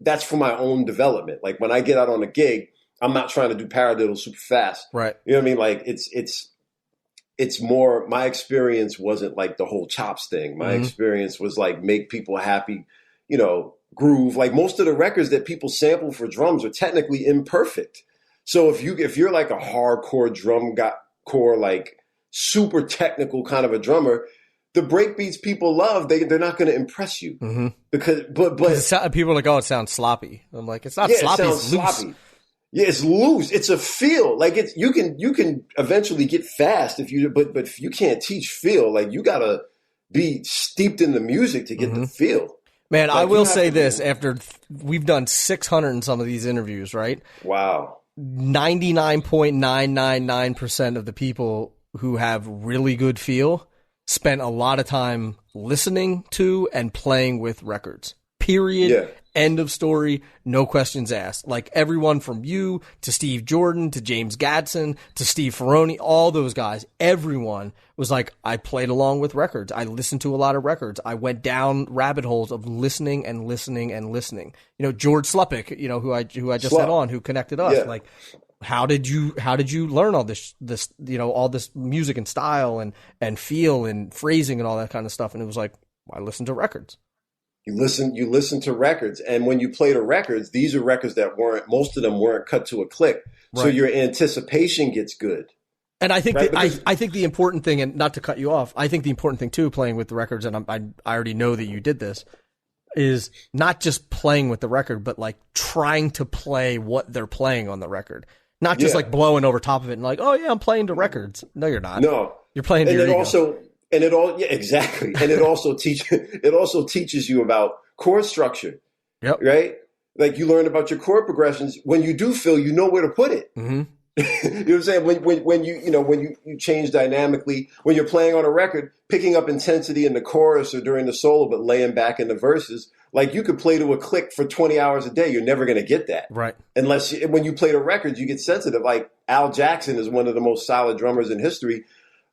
that's for my own development. Like, when I get out on a gig, I'm not trying to do paradiddles super fast. Right. You know what I mean? Like, it's more, my experience wasn't like the whole chops thing. My experience was like, make people happy, groove. Like, most of the records that people sample for drums are technically imperfect. So if you're like a hardcore drum core, like super technical kind of a drummer, the breakbeats people love, they're not going to impress you. Mm-hmm. Because people are like, oh, it sounds sloppy. I'm like, it's not sloppy. It sounds sloppy. Yeah, it's loose. It's a feel. Like, you can eventually get fast but if you can't teach feel, like, you gotta be steeped in the music to get the feel. Man, like, I will say this: after we've done 600 and some of these interviews, right? Wow. 99.999% of the people who have really good feel spent a lot of time listening to and playing with records. Period. Yeah. End of story. No questions asked. Like, everyone from you to Steve Jordan to James Gadsden to Steve Ferroni, all those guys, everyone was like, I played along with records. I listened to a lot of records. I went down rabbit holes of listening and listening and listening. George Slupik, who I just had on, who connected us. Yeah. Like, how did you learn all this, all this music and style and feel and phrasing and all that kind of stuff? And it was like, I listened to records. You listen to records, and when you play the records, these are records that most of them weren't cut to a click. Right. So your anticipation gets good. And I think I think the important thing, and not to cut you off, I think the important thing too, playing with the records, and I already know that you did this, is not just playing with the record, but like trying to play what they're playing on the record. Not just like blowing over top of it and like, oh yeah, I'm playing to records. No, you're not. No. You're playing to your ego. Exactly. And it also teaches you about chord structure. Yep. Right? Like, you learn about your chord progressions. When you do feel, you know where to put it. Mm-hmm. You know what I'm saying? When you change dynamically, when you're playing on a record, picking up intensity in the chorus or during the solo, but laying back in the verses, like, you could play to a click for 20 hours a day. You're never going to get that. Right. When you play the records, you get sensitive. Like, Al Jackson is one of the most solid drummers in history.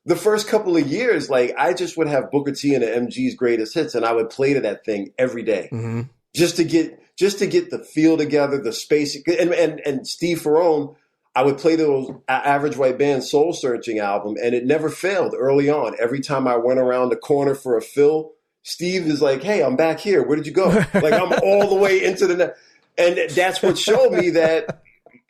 The first couple of years, like, I just would have Booker T and the MG's greatest hits, and I would play to that thing every day, just to get the feel together, the space. And Steve Ferrone, I would play those Average White Band Soul Searching album, and it never failed early on. Every time I went around the corner for a fill, Steve is like, hey, I'm back here. Where did you go? Like, I'm all the way into the net. And that's what showed me that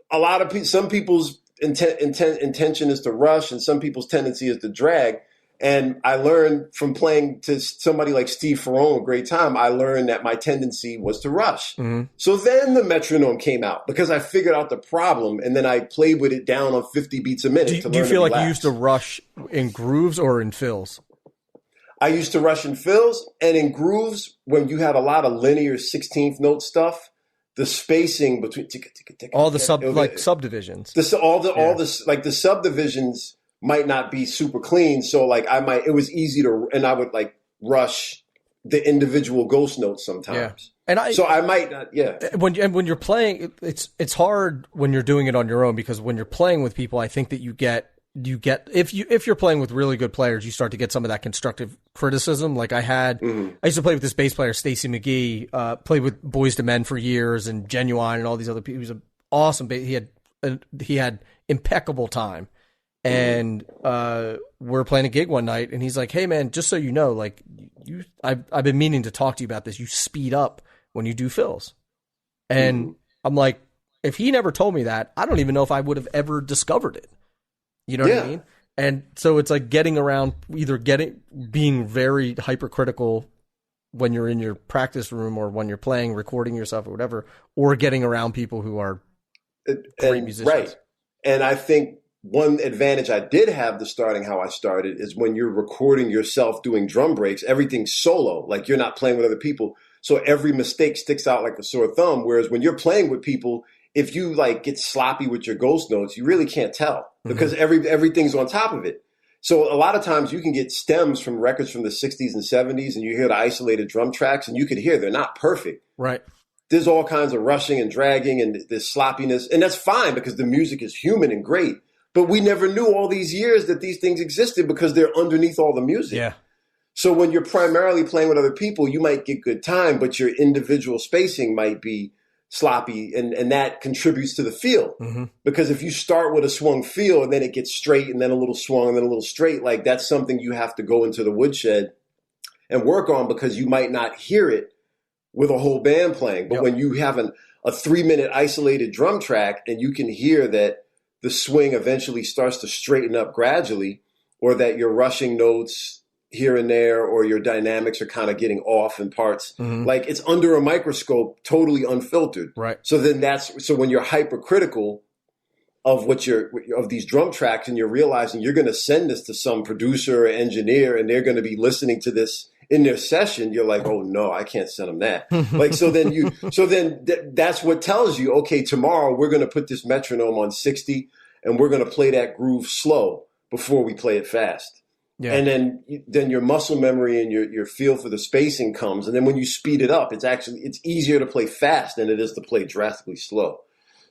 a lot of people, some people's intention is to rush, and some people's tendency is to drag. And I learned from playing to somebody like Steve Ferrone, a great time, I learned that my tendency was to rush. Mm-hmm. So then the metronome came out because I figured out the problem, and then I played with it down on 50 beats a minute. Do you feel like you used to rush in grooves or in fills? I used to rush in fills, and in grooves, when you have a lot of linear 16th note stuff, the spacing between all the subdivisions, the subdivisions might not be super clean. So it was easy to, and I would like rush the individual ghost notes sometimes. Yeah. So I might not, yeah. When you're playing, it's hard when you're doing it on your own, because when you're playing with people, I think that you get, if you're playing with really good players, you start to get some of that constructive criticism. Like I used to play with this bass player, Stacey McGee, played with Boyz II Men for years and Genuine and all these other people. He was an awesome bass. He had impeccable time. And we're playing a gig one night, and he's like, "Hey, man, just so you know, like I've been meaning to talk to you about this. You speed up when you do fills." And I'm like, if he never told me that, I don't even know if I would have ever discovered it. You know what I mean? And so it's like getting around, being very hypercritical when you're in your practice room or when you're playing, recording yourself or whatever, or getting around people who are great musicians. Right. And I think one advantage I did have to starting how I started is when you're recording yourself doing drum breaks, everything's solo. Like you're not playing with other people. So every mistake sticks out like a sore thumb. Whereas when you're playing with people, if you like get sloppy with your ghost notes, you really can't tell because everything's on top of it. So a lot of times you can get stems from records from the 60s and 70s, and you hear the isolated drum tracks, and you can hear they're not perfect. Right. There's all kinds of rushing and dragging and there's sloppiness. And that's fine because the music is human and great. But we never knew all these years that these things existed because they're underneath all the music. Yeah. So when you're primarily playing with other people, you might get good time, but your individual spacing might be sloppy, and that contributes to the feel. Mm-hmm. Because if you start with a swung feel and then it gets straight and then a little swung and then a little straight, like that's something you have to go into the woodshed and work on because you might not hear it with a whole band playing. But when you have a 3-minute isolated drum track and you can hear that the swing eventually starts to straighten up gradually, or that you're rushing notes here and there, or your dynamics are kind of getting off in parts. Mm-hmm. Like it's under a microscope, totally unfiltered. Right. So then so when you're hypercritical of of these drum tracks, and you're realizing you're going to send this to some producer or engineer, and they're going to be listening to this in their session, you're like, oh no, I can't send them that. Like, that's what tells you, okay, tomorrow we're going to put this metronome on 60 and we're going to play that groove slow before we play it fast. Yeah. And then your muscle memory and your feel for the spacing comes. And then when you speed it up, it's easier to play fast than it is to play drastically slow.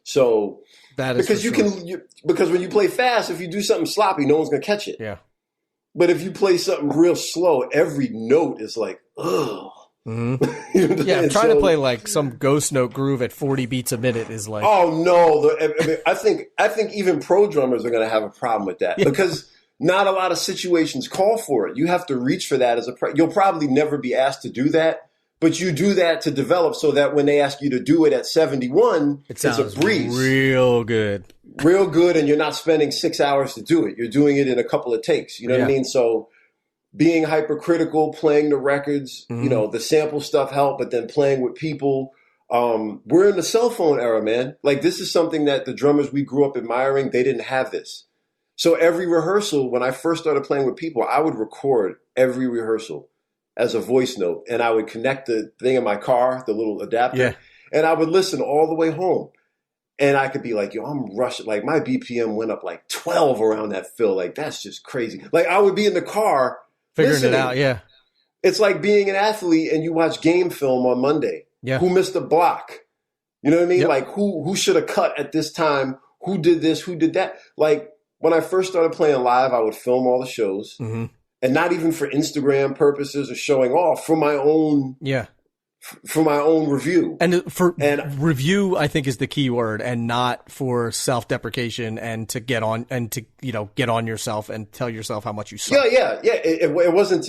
So that is because when you play fast, if you do something sloppy, no one's going to catch it. Yeah. But if you play something real slow, every note is like, ugh. Mm-hmm. You know, yeah, trying to play like some ghost note groove at 40 beats a minute is like, oh no. I think even pro drummers are going to have a problem with that because not a lot of situations call for it. You have to reach for that you'll probably never be asked to do that, but you do that to develop so that when they ask you to do it at 71, it's a breeze. Real good. Real good, and you're not spending 6 hours to do it. You're doing it in a couple of takes. You know what I mean? So being hypercritical, playing the records, the sample stuff helped, but then playing with people. We're in the cell phone era, man. Like this is something that the drummers we grew up admiring, they didn't have this. So every rehearsal, when I first started playing with people, I would record every rehearsal as a voice note, and I would connect the thing in my car, the little adapter, and I would listen all the way home. And I could be like, yo, I'm rushing. Like my BPM went up like 12 around that fill. Like that's just crazy. Like I would be in the car figuring it out. Yeah. It's like being an athlete and you watch game film on Monday. Yeah. Who missed a block? You know what I mean? Yep. Like who should have cut at this time? Who did this? Who did that? Like when I first started playing live, I would film all the shows and not even for Instagram purposes or showing off, for my own for my own review. And review, I think, is the key word, and not for self-deprecation and to get on yourself and tell yourself how much you suck. Yeah. It wasn't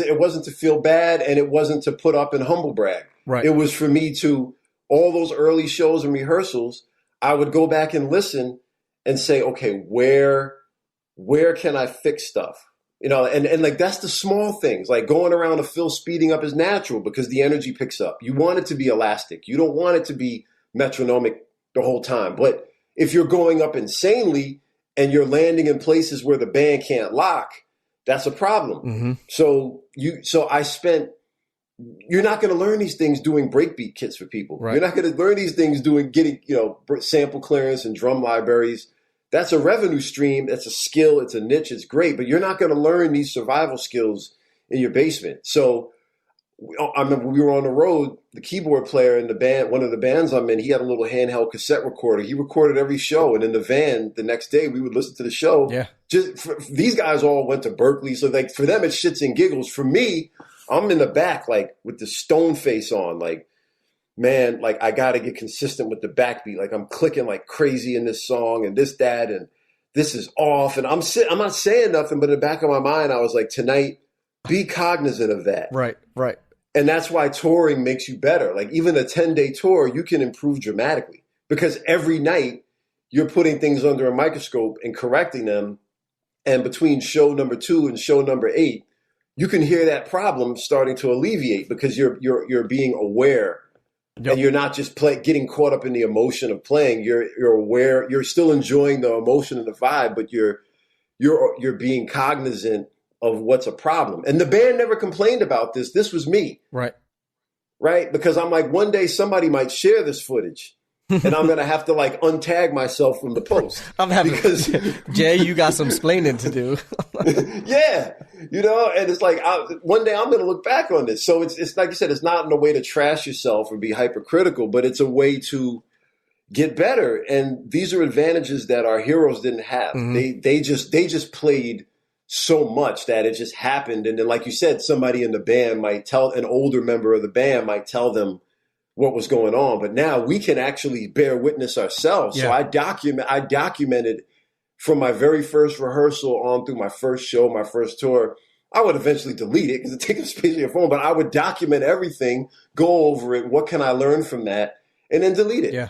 to feel bad, and it wasn't to put up and humble brag. Right. It was for me to, all those early shows and rehearsals, I would go back and listen and say, okay, where can I fix stuff? And like, that's the small things, like going around a fill speeding up is natural because the energy picks up. You want it to be elastic. You don't want it to be metronomic the whole time. But if you're going up insanely and you're landing in places where the band can't lock, that's a problem. Mm-hmm. So you're not going to learn these things doing breakbeat kits for people. Right. You're not going to learn these things getting sample clearance and drum libraries. That's a revenue stream. That's a skill. It's a niche. It's great, but you're not going to learn these survival skills in your basement. So I remember we were on the road, the keyboard player in the band, one of the bands I'm in, he had a little handheld cassette recorder. He recorded every show. And in the van the next day, we would listen to the show. Yeah. These guys all went to Berkeley. So like for them, it's shits and giggles. For me, I'm in the back, like with the stone face on, like, man, like I got to get consistent with the backbeat. Like I'm clicking like crazy in this song and this, that, and this is off. And I'm not saying nothing, but in the back of my mind, I was like, tonight, be cognizant of that. Right. And that's why touring makes you better. Like even a 10-day tour, you can improve dramatically because every night you're putting things under a microscope and correcting them. And between show number 2 and show number 8, you can hear that problem starting to alleviate because you're being aware. Yep. And you're not just getting caught up in the emotion of playing. You're aware. You're still enjoying the emotion and the vibe, but you're being cognizant of what's a problem. And the band never complained about this. This was me, right? Because I'm like, one day somebody might share this footage, and I'm gonna have to like untag myself from the post. Because Jay, you got some splaining to do. Yeah, and it's like one day I'm gonna look back on this. So it's like you said, it's not in a way to trash yourself or be hypercritical, but it's a way to get better. And these are advantages that our heroes didn't have. Mm-hmm. They just played so much that it just happened. And then, like you said, somebody in the band an older member of the band might tell them what was going on. But now we can actually bear witness ourselves. Yeah. So I documented from my very first rehearsal on through my first show, my first tour. I would eventually delete it because it takes up space on your phone, but I would document everything, go over it. What can I learn from that? And then delete it. Yeah.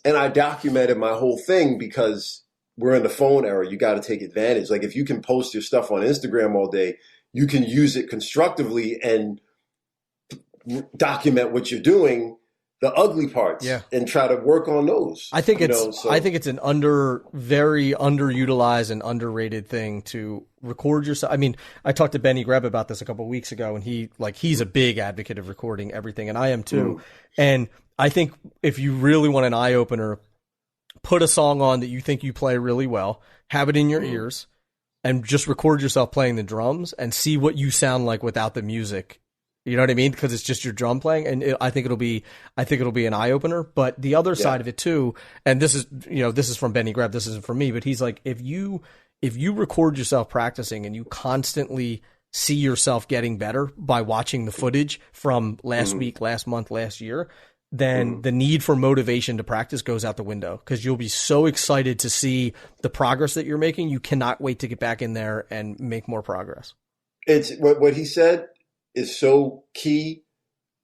And I documented my whole thing because we're in the phone era. You got to take advantage. Like if you can post your stuff on Instagram all day, you can use it constructively and document what you're doing, the ugly parts, and try to work on those. I think it's an very underutilized and underrated thing to record yourself. I mean, I talked to Benny Greb about this a couple of weeks ago, and he's a big advocate of recording everything, and I am too. Mm. And I think if you really want an eye opener, put a song on that you think you play really well, have it in your ears, and just record yourself playing the drums and see what you sound like without the music. You know what I mean? Because it's just your drum playing, and I think it'll be an eye opener. But the other side of it too, and this is from Benny Greb. This isn't from me, but he's like, if you record yourself practicing and you constantly see yourself getting better by watching the footage from last week, last month, last year, then the need for motivation to practice goes out the window because you'll be so excited to see the progress that you're making. You cannot wait to get back in there and make more progress. It's what he said is so key.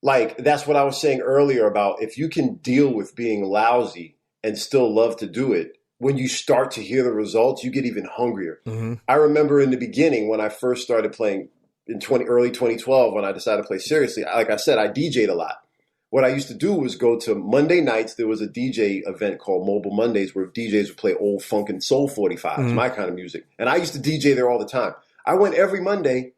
Like, that's what I was saying earlier about if you can deal with being lousy and still love to do it, when you start to hear the results, you get even hungrier. Mm-hmm. I remember in the beginning when I first started playing in early 2012, when I decided to play seriously, like I said, I DJ'd a lot. What I used to do was go to Monday nights. There was a DJ event called Mobile Mondays where DJs would play old funk and soul 45s, my kind of music. And I used to DJ there all the time. I went every Monday,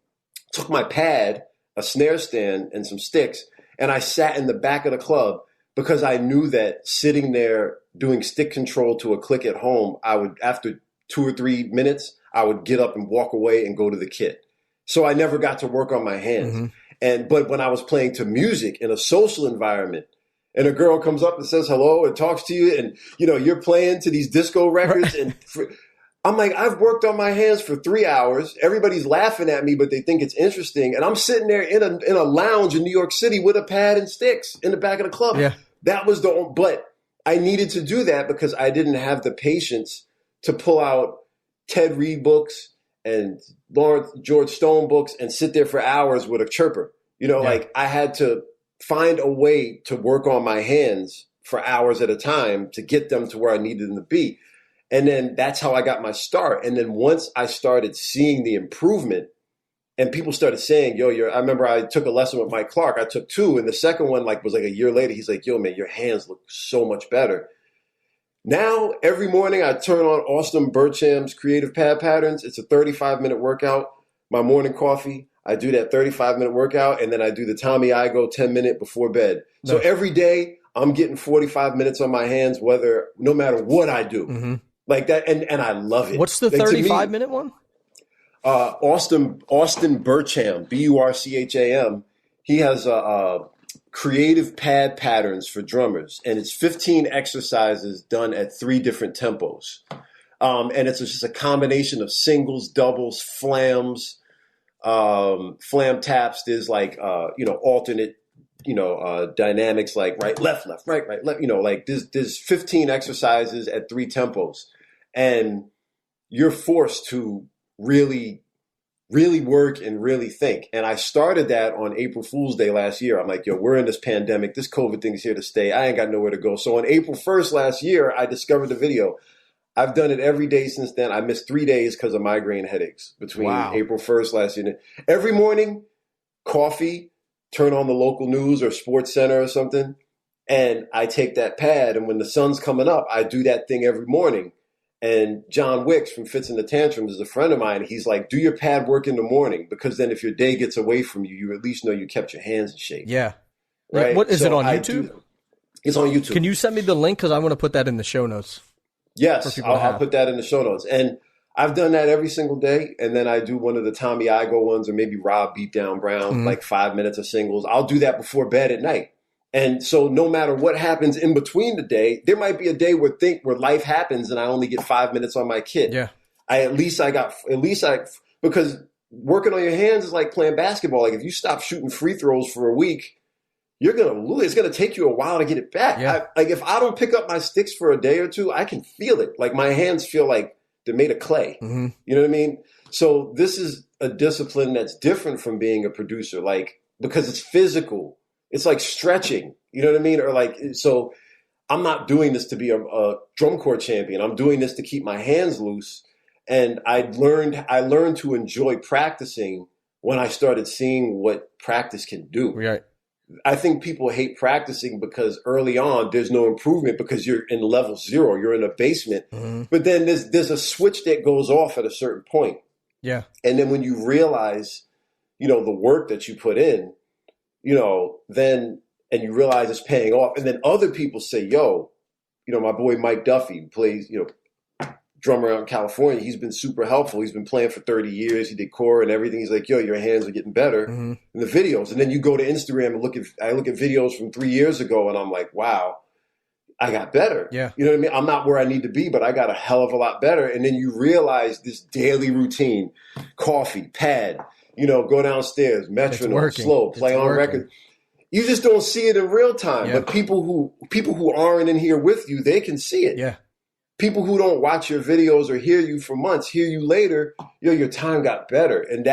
took my pad, a snare stand, and some sticks, and I sat in the back of the club because I knew that sitting there doing stick control to a click at home, I would, after 2 or 3 minutes, I would get up and walk away and go to the kit. So I never got to work on my hands. Mm-hmm. But when I was playing to music in a social environment and a girl comes up and says hello and talks to you and, you're playing to these disco records and I'm like, I've worked on my hands for 3 hours. Everybody's laughing at me, but they think it's interesting. And I'm sitting there in a lounge in New York City with a pad and sticks in the back of the club. Yeah. That was but I needed to do that because I didn't have the patience to pull out Ted Reed books and George Stone books and sit there for hours with a chirper. Like I had to find a way to work on my hands for hours at a time to get them to where I needed them to be. And then that's how I got my start. And then once I started seeing the improvement and people started saying, I remember I took a lesson with Mike Clark. I took 2. And the second one was a year later. He's like, yo, man, your hands look so much better. Now, every morning I turn on Austin Burcham's Creative Pad Patterns. It's a 35-minute workout. My morning coffee, I do that 35-minute workout. And then I do the Tommy Igoe 10-minute before bed. Nice. So every day I'm getting 45 minutes on my hands, no matter what I do. Mm-hmm. Like that, and I love it. What's the 35-minute one? Austin Burcham, Burcham. He has creative pad patterns for drummers, and it's 15 exercises done at 3 different tempos. And it's just a combination of singles, doubles, flams, flam taps. There's alternate, dynamics like right, left, right, left. Like there's 15 exercises at 3 tempos. And you're forced to really, really work and really think. And I started that on April Fool's Day last year. I'm like, we're in this pandemic. This COVID thing's here to stay. I ain't got nowhere to go. So on April 1st last year, I discovered the video. I've done it every day since then. I missed 3 days because of migraine headaches between April 1st last year. Every morning, coffee, turn on the local news or Sports Center or something. And I take that pad. And when the sun's coming up, I do that thing every morning. And John Wicks from Fits in the Tantrums is a friend of mine. He's like, do your pad work in the morning because then if your day gets away from you, you at least know you kept your hands in shape. Yeah. Right. What is it on YouTube? It's on YouTube. Can you send me the link? Because I want to put that in the show notes. Yes, I'll put that in the show notes. And I've done that every single day. And then I do one of the Tommy Igoe ones or maybe Rob Beatdown Brown, like 5 minutes of singles. I'll do that before bed at night. And so no matter what happens in between the day, there might be a day where life happens and I only get 5 minutes on my kit. Yeah. Because working on your hands is like playing basketball. Like if you stop shooting free throws for a week, you're going to lose. It's going to take you a while to get it back. Yeah. If I don't pick up my sticks for a day or two, I can feel it. Like my hands feel like they're made of clay. Mm-hmm. You know what I mean? So this is a discipline that's different from being a producer, because it's physical. It's like stretching, you know what I mean? So I'm not doing this to be a drum corps champion. I'm doing this to keep my hands loose. And I learned to enjoy practicing when I started seeing what practice can do. Right. I think people hate practicing because early on there's no improvement because you're in level 0, you're in a basement. Mm-hmm. But then there's a switch that goes off at a certain point. Yeah. And then when you realize, the work that you put in, then, and you realize it's paying off. And then other people say, my boy Mike Duffy plays, drummer out in California. He's been super helpful. He's been playing for 30 years. He did core and everything. He's like, your hands are getting better in the videos. And then you go to Instagram and I look at videos from 3 years ago and I'm like, wow, I got better. Yeah. You know what I mean? I'm not where I need to be, but I got a hell of a lot better. And then you realize this daily routine, coffee, pad, go downstairs, metronome, slow, play on record. You just don't see it in real time. Yeah. But people who aren't in here with you, they can see it. Yeah. People who don't watch your videos or hear you for months, hear you later, your time got better. And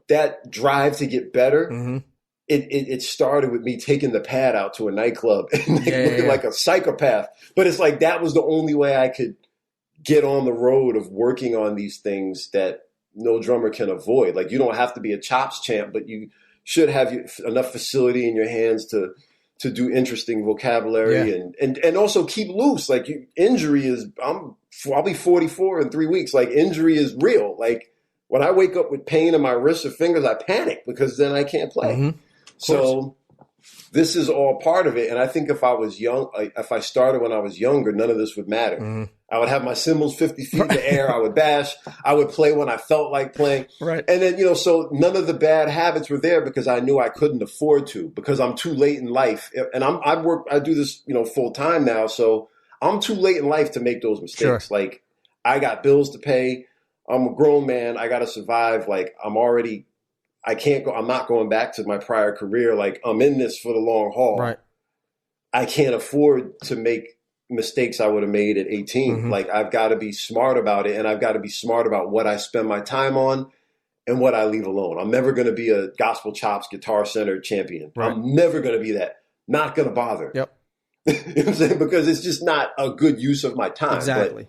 that drive to get better, it started with me taking the pad out to a nightclub and looking like a psychopath. But it's like that was the only way I could get on the road of working on these things that no drummer can avoid. Like you don't have to be a chops champ, but you should have enough facility in your hands to do interesting vocabulary and also keep loose. Like injury is, I'll be 44 in 3 weeks. Like injury is real. Like when I wake up with pain in my wrists or fingers, I panic because then I can't play. Mm-hmm. So this is all part of it. And I think if I was young, if I started when I was younger, none of this would matter. Mm-hmm. I would have my cymbals 50 feet in the air. I would bash. I would play when I felt like playing. Right. And then, so none of the bad habits were there because I knew I couldn't afford to because I'm too late in life. And I do this, full time now. So I'm too late in life to make those mistakes. Sure. Like I got bills to pay. I'm a grown man. I got to survive. Like I can't go. I'm not going back to my prior career. Like I'm in this for the long haul. Right. I can't afford to make mistakes I would have made at 18. Mm-hmm. Like I've got to be smart about it, and I've got to be smart about what I spend my time on and what I leave alone. I'm never going to be a Gospel Chops Guitar Center champion. Right. I'm never going to be that. Not going to bother. Yep. You know what I'm saying? Because it's just not a good use of my time. Exactly.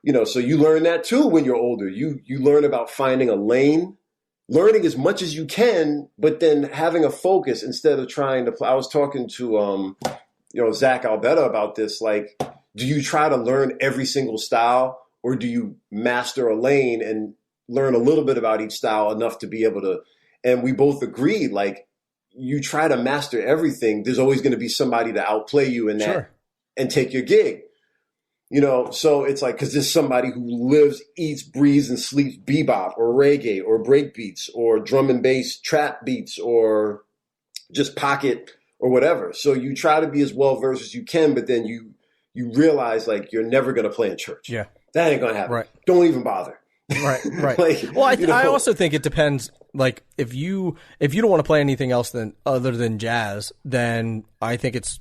But, so you learn that too when you're older. You learn about finding a lane, learning as much as you can, but then having a focus instead of trying to play. I was talking to Zach Albetta about this. Like, do you try to learn every single style, or do you master a lane and learn a little bit about each style enough to be able to? And we both agreed, like, you try to master everything, there's always going to be somebody to outplay you in that. Sure. And take your gig. So it's like, because there's somebody who lives, eats, breathes, and sleeps bebop or reggae or break beats or drum and bass trap beats or just pocket or whatever. So you try to be as well versed as you can, but then you realize, like, you're never going to play in church. Yeah. That ain't going to happen. Right. Don't even bother. Right. Well, I also think it depends. Like, if you don't want to play anything else other than jazz, then I think it's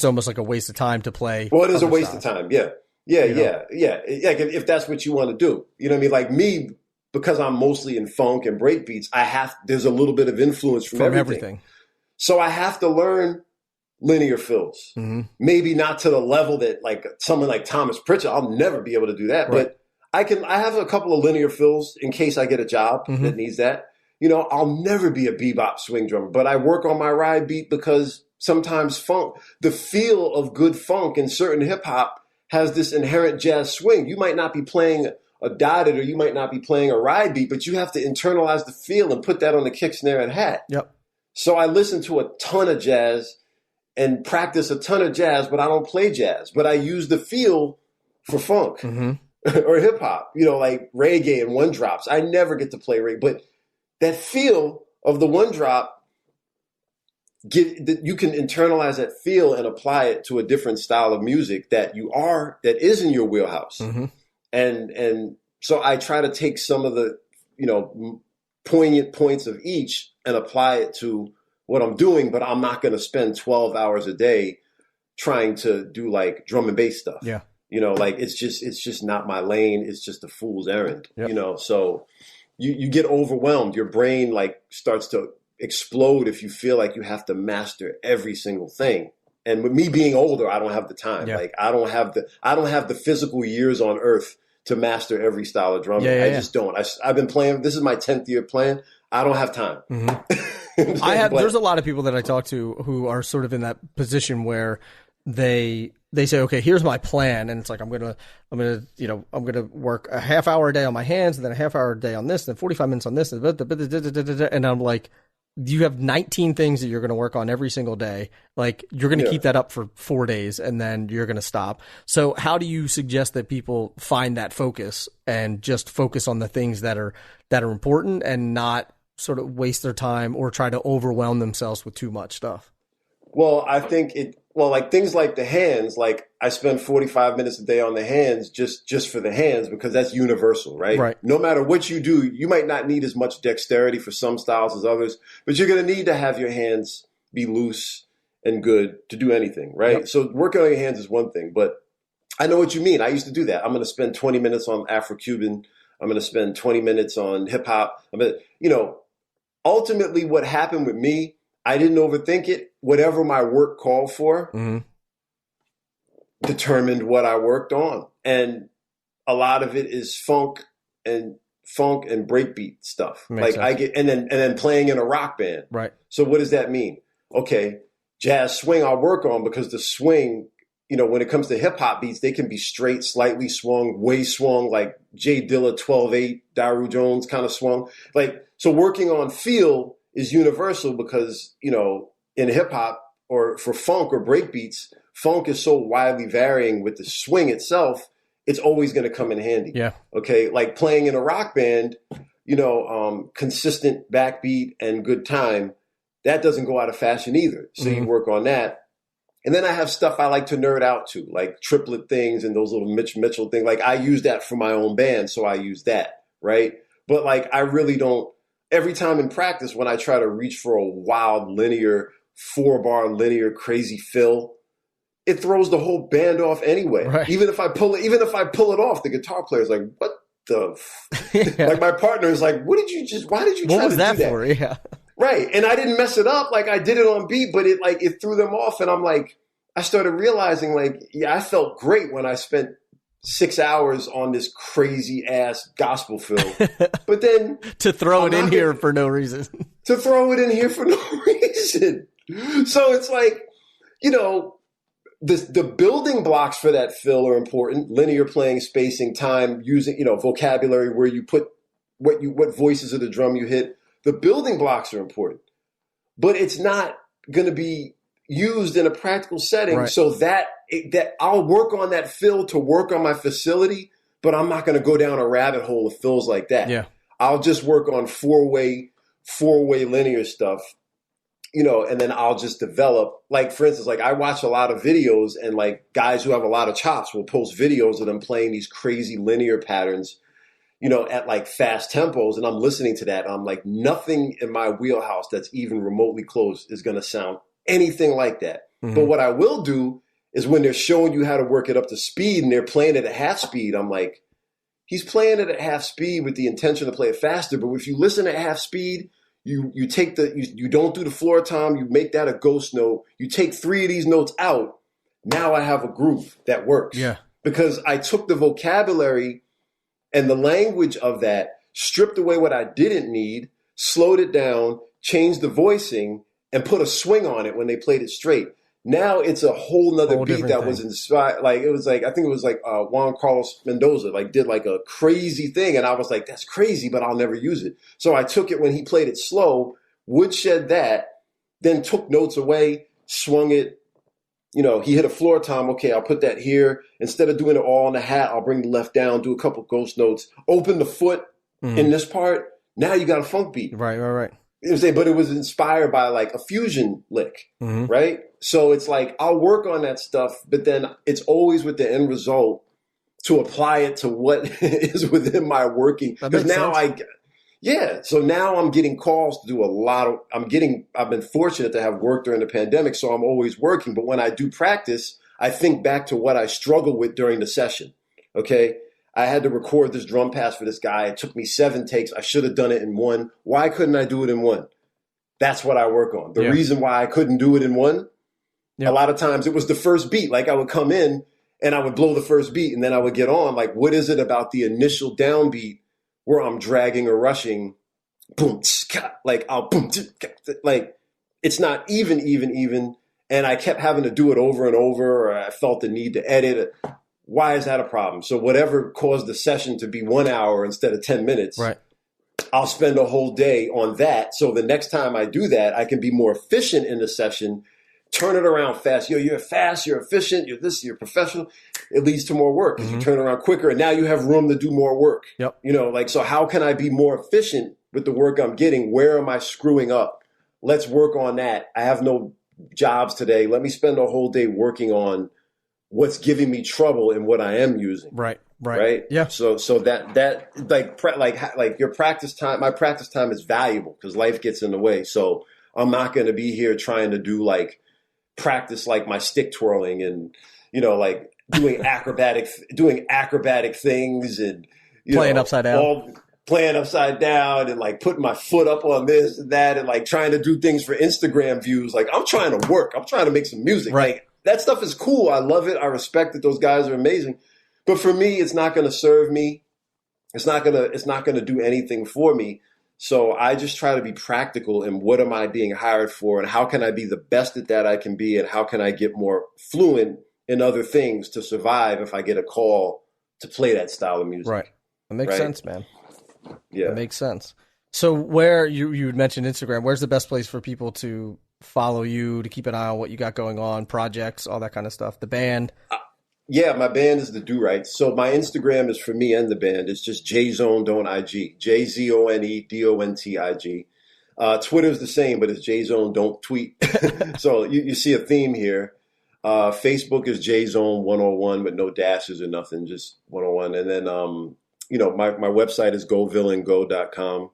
almost like a waste of time to play. Well, it is a waste of time. Yeah. Like, if that's what you want to do, you know what I mean? Like me, because I'm mostly in funk and break beats, there's a little bit of influence from everything. So I have to learn linear fills. Mm-hmm. Maybe not to the level that, like, someone like Thomas Pritchett, I'll never be able to do that. Right. But I have a couple of linear fills in case I get a job that needs that. I'll never be a bebop swing drummer, but I work on my ride beat because sometimes funk, the feel of good funk in certain hip hop has this inherent jazz swing. You might not be playing a dotted or you might not be playing a ride beat, but you have to internalize the feel and put that on the kick, snare, and hat. Yep. So I listen to a ton of jazz and practice a ton of jazz, but I don't play jazz. But I use the feel for funk or hip hop, like reggae and one drops. I never get to play reggae, but that feel of the one drop, you can internalize that feel and apply it to a different style of music that is in your wheelhouse. Mm-hmm. And so I try to take some of the, poignant points of each and apply it to what I'm doing, but I'm not going to spend 12 hours a day trying to do like drum and bass stuff. Yeah. Like it's just not my lane. It's just a fool's errand, so you get overwhelmed. Your brain like starts to explode if you feel like you have to master every single thing. And with me being older, I don't have the time. Yeah. Like I don't have the physical years on earth to master every style of drumming. I just don't. I've been playing. This is my 10th year playing. I don't have time. Mm-hmm. There's a lot of people that I talk to who are sort of in that position where they say, okay, here's my plan. And it's like, I'm going to work a half hour a day on my hands and then a half hour a day on this and then 45 minutes on this. And I'm like, you have 19 things that you're going to work on every single day. Like you're going to keep that up for 4 days and then you're going to stop. So how do you suggest that people find that focus and just focus on the things that are important and not sort of waste their time or try to overwhelm themselves with too much stuff? Well, I think like things like the hands, like I spend 45 minutes a day on the hands just for the hands because that's universal, right? Right. No matter what you do, you might not need as much dexterity for some styles as others, but you're going to need to have your hands be loose and good to do anything, right? Yep. So working on your hands is one thing, but I know what you mean. I used to do that. I'm going to spend 20 minutes on Afro-Cuban. I'm going to spend 20 minutes on hip hop. Ultimately what happened with me, I didn't overthink it. Whatever my work called for determined what I worked on. And a lot of it is funk and breakbeat stuff. Makes sense. I get, and then playing in a rock band. Right. So what does that mean? Okay. Jazz swing I'll work on because the swing, when it comes to hip hop beats, they can be straight, slightly swung, way swung, like Jay Dilla 12/8, Daru Jones kind of swung. Like, so working on feel is universal because, in hip hop or for funk or breakbeats, funk is so widely varying with the swing itself, it's always going to come in handy. Yeah. Okay. Like playing in a rock band, consistent backbeat and good time, that doesn't go out of fashion either. So you work on that. And then I have stuff I like to nerd out to, like triplet things and those little Mitch Mitchell things. Like I use that for my own band, so I use that, right? But like I really don't, every time in practice when I try to reach for a wild linear, 4-bar linear crazy fill, it throws the whole band off anyway. Right. Even if I pull it off, the guitar player's like, what the Yeah. Like my partner is like, why did you What try was to that do that? for? Yeah. Right. And I didn't mess it up. Like I did it on beat, but it threw them off. And I'm like, I started realizing like, yeah, I felt great when I spent 6 hours on this crazy ass gospel fill. But then To throw it in here for no reason. to throw it in here for no reason. So it's like, you know, the building blocks for that fill are important. Linear playing, spacing, time, using, you know, vocabulary where you put what voices of the drum you hit. The building blocks are important, but it's not going to be used in a practical setting. Right. So that I'll work on that fill to work on my facility, but I'm not going to go down a rabbit hole of fills like that. Yeah. I'll just work on four-way linear stuff, you know, and then I'll just develop, like, for instance, like I watch a lot of videos and like guys who have a lot of chops will post videos of them playing these crazy linear patterns, you know, at like fast tempos. And I'm listening to that. And I'm like, nothing in my wheelhouse that's even remotely close is going to sound anything like that. Mm-hmm. But what I will do is when they're showing you how to work it up to speed and they're playing it at half speed, I'm like, he's playing it at half speed with the intention to play it faster. But if you listen at half speed, you don't do the floor tom, you make that a ghost note. You take 3 of these notes out. Now I have a groove that works. Yeah. Because I took the vocabulary and the language of that, stripped away what I didn't need, slowed it down, changed the voicing, and put a swing on it when they played it straight. Now it's a whole nother beat that was inspired. Like it was like, I think it was like Juan Carlos Mendoza, like did like a crazy thing. And I was like, that's crazy, but I'll never use it. So I took it when he played it slow, woodshed that, then took notes away, swung it. You know, he hit a floor tom. Okay, I'll put that here. Instead of doing it all in the hat, I'll bring the left down, do a couple ghost notes, open the foot in this part. Now you got a funk beat. Right. But it was inspired by like a fusion lick, right? So it's like, I'll work on that stuff, but then it's always with the end result to apply it to what is within my working. Because now so now I'm getting calls to do a lot of, I've been fortunate to have work during the pandemic, so I'm always working. But when I do practice, I think back to what I struggled with during the session. Okay. I had to record this drum pass for this guy. It took me 7 takes. I should have done it in 1. Why couldn't I do it in 1? That's what I work on. The reason why I couldn't do it in 1, a lot of times it was the first beat. Like I would come in and I would blow the first beat and then I would get on. Like, what is it about the initial downbeat where I'm dragging or rushing? Boom, like I'll boom, like it's not even. And I kept having to do it over and over, or I felt the need to edit it. Why is that a problem? So whatever caused the session to be 1 hour instead of 10 minutes, Right. I'll spend a whole day on that. So the next time I do that, I can be more efficient in the session, turn it around fast. You're fast, you're efficient, you're professional. It leads to more work because you turn around quicker and now you have room to do more work. Yep. You know, like, so how can I be more efficient with the work I'm getting? Where am I screwing up? Let's work on that. I have no jobs today. Let me spend a whole day working on what's giving me trouble and what I am using. Right. Yeah. So that like your practice time, my practice time is valuable because life gets in the way. So I'm not going to be here trying to do like practice, like my stick twirling and, you know, like doing acrobatic things and playing upside down. Playing upside down and like putting my foot up on this and that and like trying to do things for Instagram views. Like I'm trying to work. I'm trying to make some music. Right. Like, that stuff is cool. I love it. I respect it. Those guys are amazing. But for me, it's not going to serve me. It's not going to do anything for me. So I just try to be practical in what am I being hired for and how can I be the best at that I can be and how can I get more fluent in other things to survive if I get a call to play that style of music. Right. That makes sense, man. Yeah. That makes sense. So where you had mentioned Instagram, where's the best place for people to follow you, to keep an eye on what you got going on, projects, all that kind of stuff, the band? Yeah, my band is the Do Right. So my Instagram is for me and the band. It's just JZone.IG, JZONEDONTIG. Twitter's the same, but it's JZone Don't Tweet. So you see a theme here. Facebook is JZone101 with no dashes or nothing, just 101. And then, my website is govillaingo.com.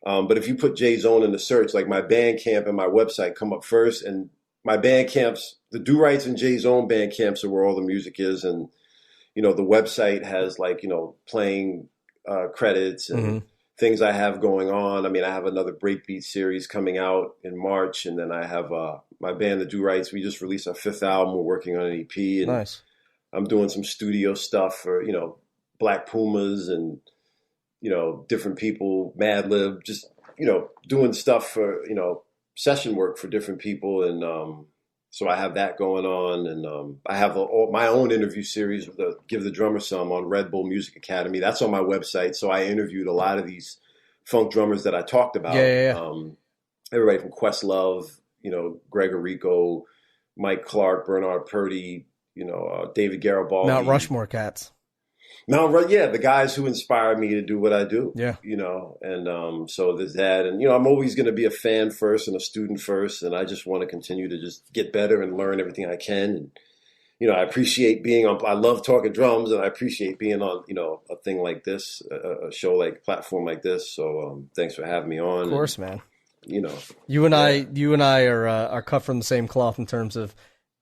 But if you put JZone in the search, like my Bandcamp and my website come up first, and my Bandcamps, the Do Rights and JZone Bandcamps are where all the music is. And, the website has playing credits and things I have going on. I mean, I have another breakbeat series coming out in March, and then I have my band, the Do Rights. We just released our 5th album. We're working on an EP, and nice. I'm doing some studio stuff for Black Pumas and different people, Madlib, just doing stuff for session work for different people, and so I have that going on, and I have my own interview series with the Give the Drummer Some on Red Bull Music Academy. That's on my website. So I interviewed a lot of these funk drummers that I talked about. Everybody from Questlove, Gregor Rico, Mike Clark, Bernard Purdy, David Garibaldi. Mount Rushmore cats. The guys who inspire me to do what I do. Yeah. And so there's that. And, I'm always going to be a fan first and a student first. And I just want to continue to just get better and learn everything I can. And, I appreciate being on, I love talking drums, and I appreciate being on, a thing like this, a show like, platform like this. So thanks for having me on. Of course, man. You and I are cut from the same cloth in terms of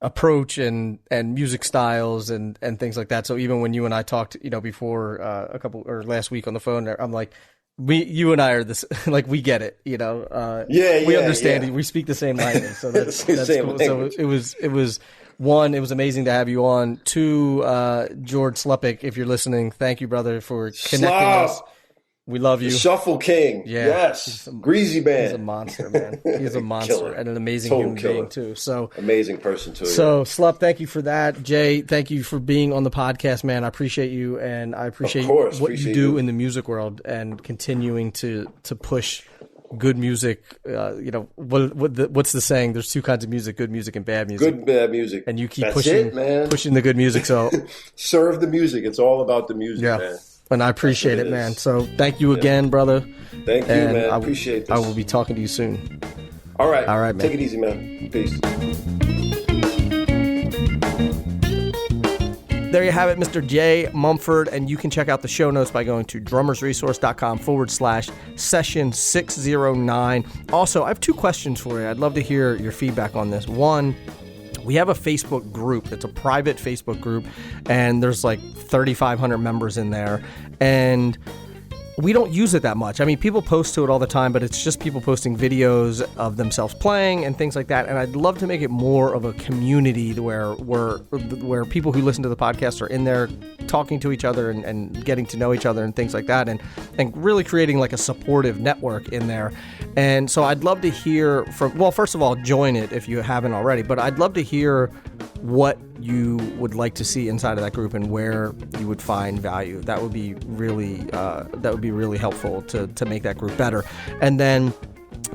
approach and music styles and things like that. So even when you and I talked, before last week on the phone, I'm like, you and I are this, like, we get it, we understand it. We speak the same language. So that's cool. So it was one, it was amazing to have you on. Two, George Slepik, if you're listening, thank you, brother, for connecting us. We love you. The Shuffle King. Yeah. Yes. Greasy Band. He's a monster, man. He's a monster and an amazing human being, too. So amazing person, too. So, Slup, thank you for that. Jay, thank you for being on the podcast, man. I appreciate you, and I appreciate what you do in the music world and continuing to push good music. What's the saying? There's two kinds of music: good music and bad music. Good and bad music. And you keep pushing the good music. So serve the music. It's all about the music, man. And I appreciate it, man. So thank you again, brother. Thank you, man. I appreciate this. I will be talking to you soon. All right, man. Take it easy, man. Peace. There you have it, Mr. Jay Mumford, and you can check out the show notes by going to drummersresource.com/session609. Also, I have 2 questions for you. I'd love to hear your feedback on this. One, we have a Facebook group. It's a private Facebook group, and there's like 3,500 members in there, and we don't use it that much. I mean, people post to it all the time, but it's just people posting videos of themselves playing and things like that. And I'd love to make it more of a community where people who listen to the podcast are in there talking to each other and getting to know each other and things like that, and really creating like a supportive network in there. And so I'd love to hear first of all, join it if you haven't already, but I'd love to hear what you would like to see inside of that group and where you would find value. That would be really helpful to make that group better. And then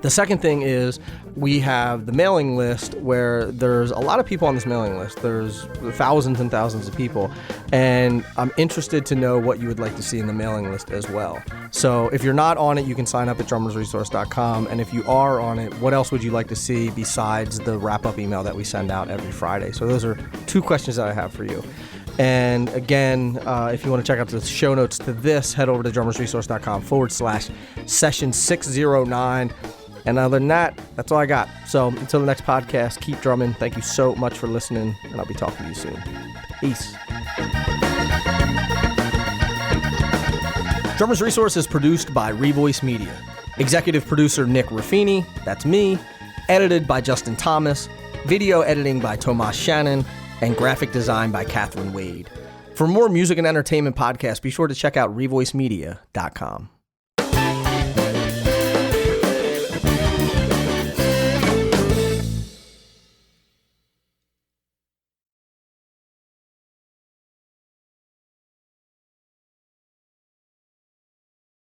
the second thing is we have the mailing list, where there's a lot of people on this mailing list. There's thousands and thousands of people, and I'm interested to know what you would like to see in the mailing list as well. So if you're not on it, you can sign up at drummersresource.com, and if you are on it, what else would you like to see besides the wrap-up email that we send out every Friday? So those are 2 questions that I have for you. And again, if you want to check out the show notes to this, head over to drummersresource.com/session609. And other than that, that's all I got. So until the next podcast, keep drumming. Thank you so much for listening, and I'll be talking to you soon. Peace. Drummers Resource is produced by Revoice Media. Executive producer Nick Ruffini, that's me. Edited by Justin Thomas. Video editing by Tomas Shannon. And graphic design by Catherine Wade. For more music and entertainment podcasts, be sure to check out revoicemedia.com.